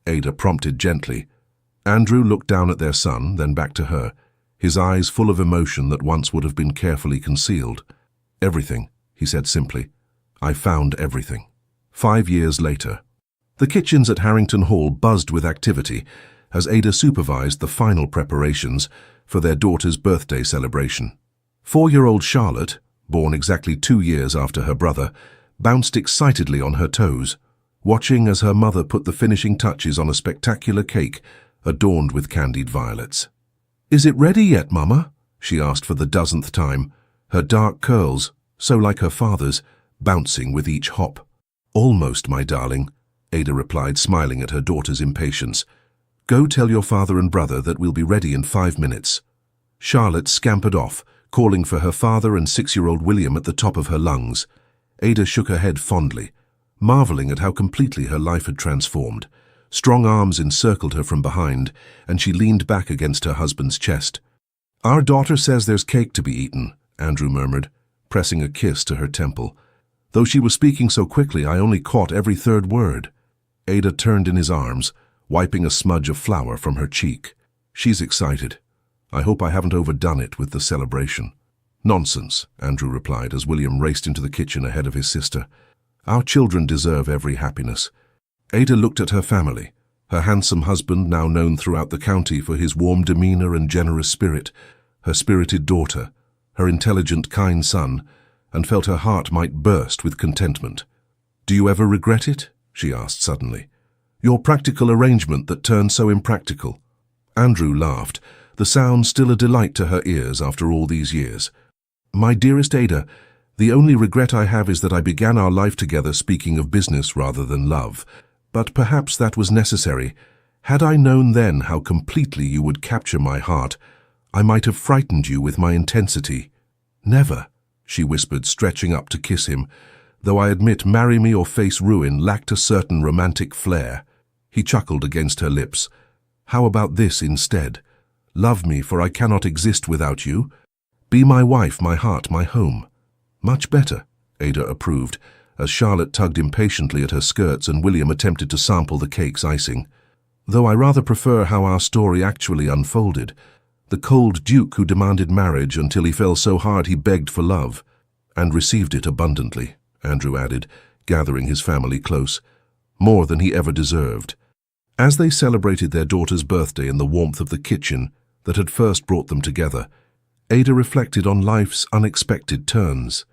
Ada prompted gently. Andrew looked down at their son, then back to her, his eyes full of emotion that once would have been carefully concealed. "Everything," he said simply. "I found everything." 5 years later. The kitchens at Harrington Hall buzzed with activity as Ada supervised the final preparations for their daughter's birthday celebration. 4-year-old Charlotte, born exactly 2 years after her brother, bounced excitedly on her toes, watching as her mother put the finishing touches on a spectacular cake adorned with candied violets. "Is it ready yet, Mama?" she asked for the dozenth time, her dark curls, so like her father's, bouncing with each hop. "Almost, my darling," Ada replied, smiling at her daughter's impatience. "Go tell your father and brother that we'll be ready in 5 minutes." Charlotte scampered off, calling for her father and 6-year-old William at the top of her lungs. Ada shook her head fondly, marveling at how completely her life had transformed. Strong arms encircled her from behind, and she leaned back against her husband's chest. "Our daughter says there's cake to be eaten," Andrew murmured, pressing a kiss to her temple. Though she was speaking so quickly, I only caught every third word. Ada turned in his arms, wiping a smudge of flour from her cheek. "She's excited. I hope I haven't overdone it with the celebration." "Nonsense," Andrew replied as William raced into the kitchen ahead of his sister. "Our children deserve every happiness." Ada looked at her family, her handsome husband now known throughout the county for his warm demeanor and generous spirit, her spirited daughter, her intelligent, kind son, and felt her heart might burst with contentment. "Do you ever regret it?" she asked suddenly. "Your practical arrangement that turned so impractical?" Andrew laughed, the sound still a delight to her ears after all these years. "My dearest Ada, the only regret I have is that I began our life together speaking of business rather than love. But perhaps that was necessary. Had I known then how completely you would capture my heart, I might have frightened you with my intensity." "Never," she whispered, stretching up to kiss him, though I admit "marry me or face ruin" lacked a certain romantic flair. He chuckled against her lips. "How about this instead? Love me, for I cannot exist without you. Be my wife, my heart, my home." "Much better," Ada approved, as Charlotte tugged impatiently at her skirts and William attempted to sample the cake's icing. "Though I rather prefer how our story actually unfolded. The cold duke who demanded marriage until he fell so hard he begged for love, and received it abundantly," Andrew added, gathering his family close. "More than he ever deserved." As they celebrated their daughter's birthday in the warmth of the kitchen that had first brought them together, Ada reflected on life's unexpected turns.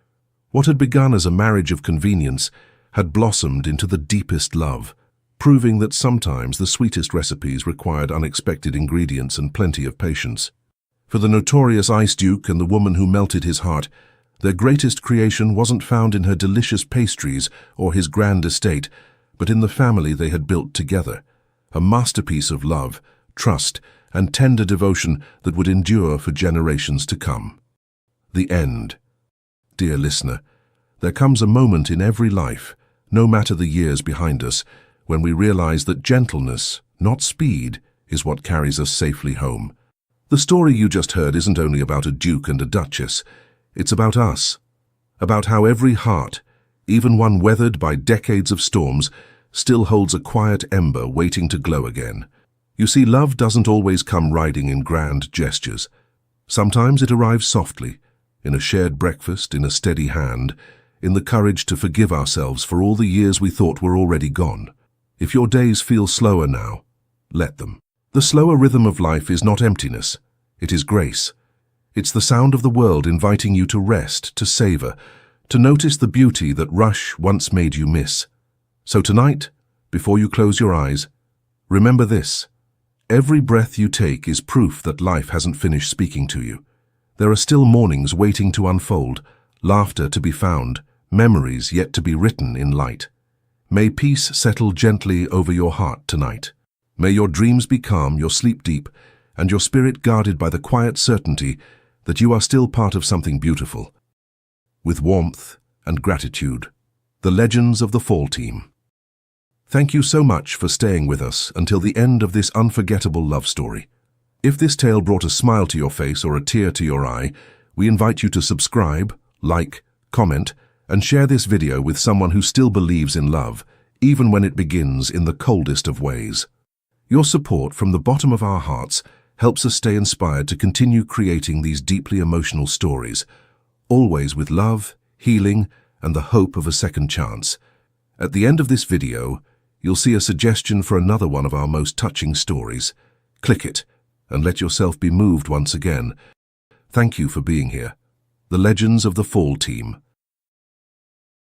What had begun as a marriage of convenience had blossomed into the deepest love, proving that sometimes the sweetest recipes required unexpected ingredients and plenty of patience. For the notorious Ice Duke and the woman who melted his heart, their greatest creation wasn't found in her delicious pastries or his grand estate, but in the family they had built together, a masterpiece of love, trust, and tender devotion that would endure for generations to come. The end. Dear listener, there comes a moment in every life, no matter the years behind us, when we realize that gentleness, not speed, is what carries us safely home. The story you just heard isn't only about a duke and a duchess. It's about us, about how every heart, even one weathered by decades of storms, still holds a quiet ember waiting to glow again. You see, love doesn't always come riding in grand gestures. Sometimes it arrives softly, in a shared breakfast, in a steady hand, in the courage to forgive ourselves for all the years we thought were already gone. If your days feel slower now, let them. The slower rhythm of life is not emptiness, it is grace. It's the sound of the world inviting you to rest, to savor, to notice the beauty that rush once made you miss. So tonight, before you close your eyes, remember this. Every breath you take is proof that life hasn't finished speaking to you. There are still mornings waiting to unfold, laughter to be found, memories yet to be written in light. May peace settle gently over your heart tonight. May your dreams be calm, your sleep deep, and your spirit guarded by the quiet certainty that you are still part of something beautiful. With warmth and gratitude, the Legends of the Fall Team. Thank you so much for staying with us until the end of this unforgettable love story. If this tale brought a smile to your face or a tear to your eye, we invite you to subscribe, like, comment, and share this video with someone who still believes in love, even when it begins in the coldest of ways. Your support from the bottom of our hearts helps us stay inspired to continue creating these deeply emotional stories, always with love, healing, and the hope of a second chance. At the end of this video, you'll see a suggestion for another one of our most touching stories. Click it and let yourself be moved once again. Thank you for being here. The Legends of the Fall Team.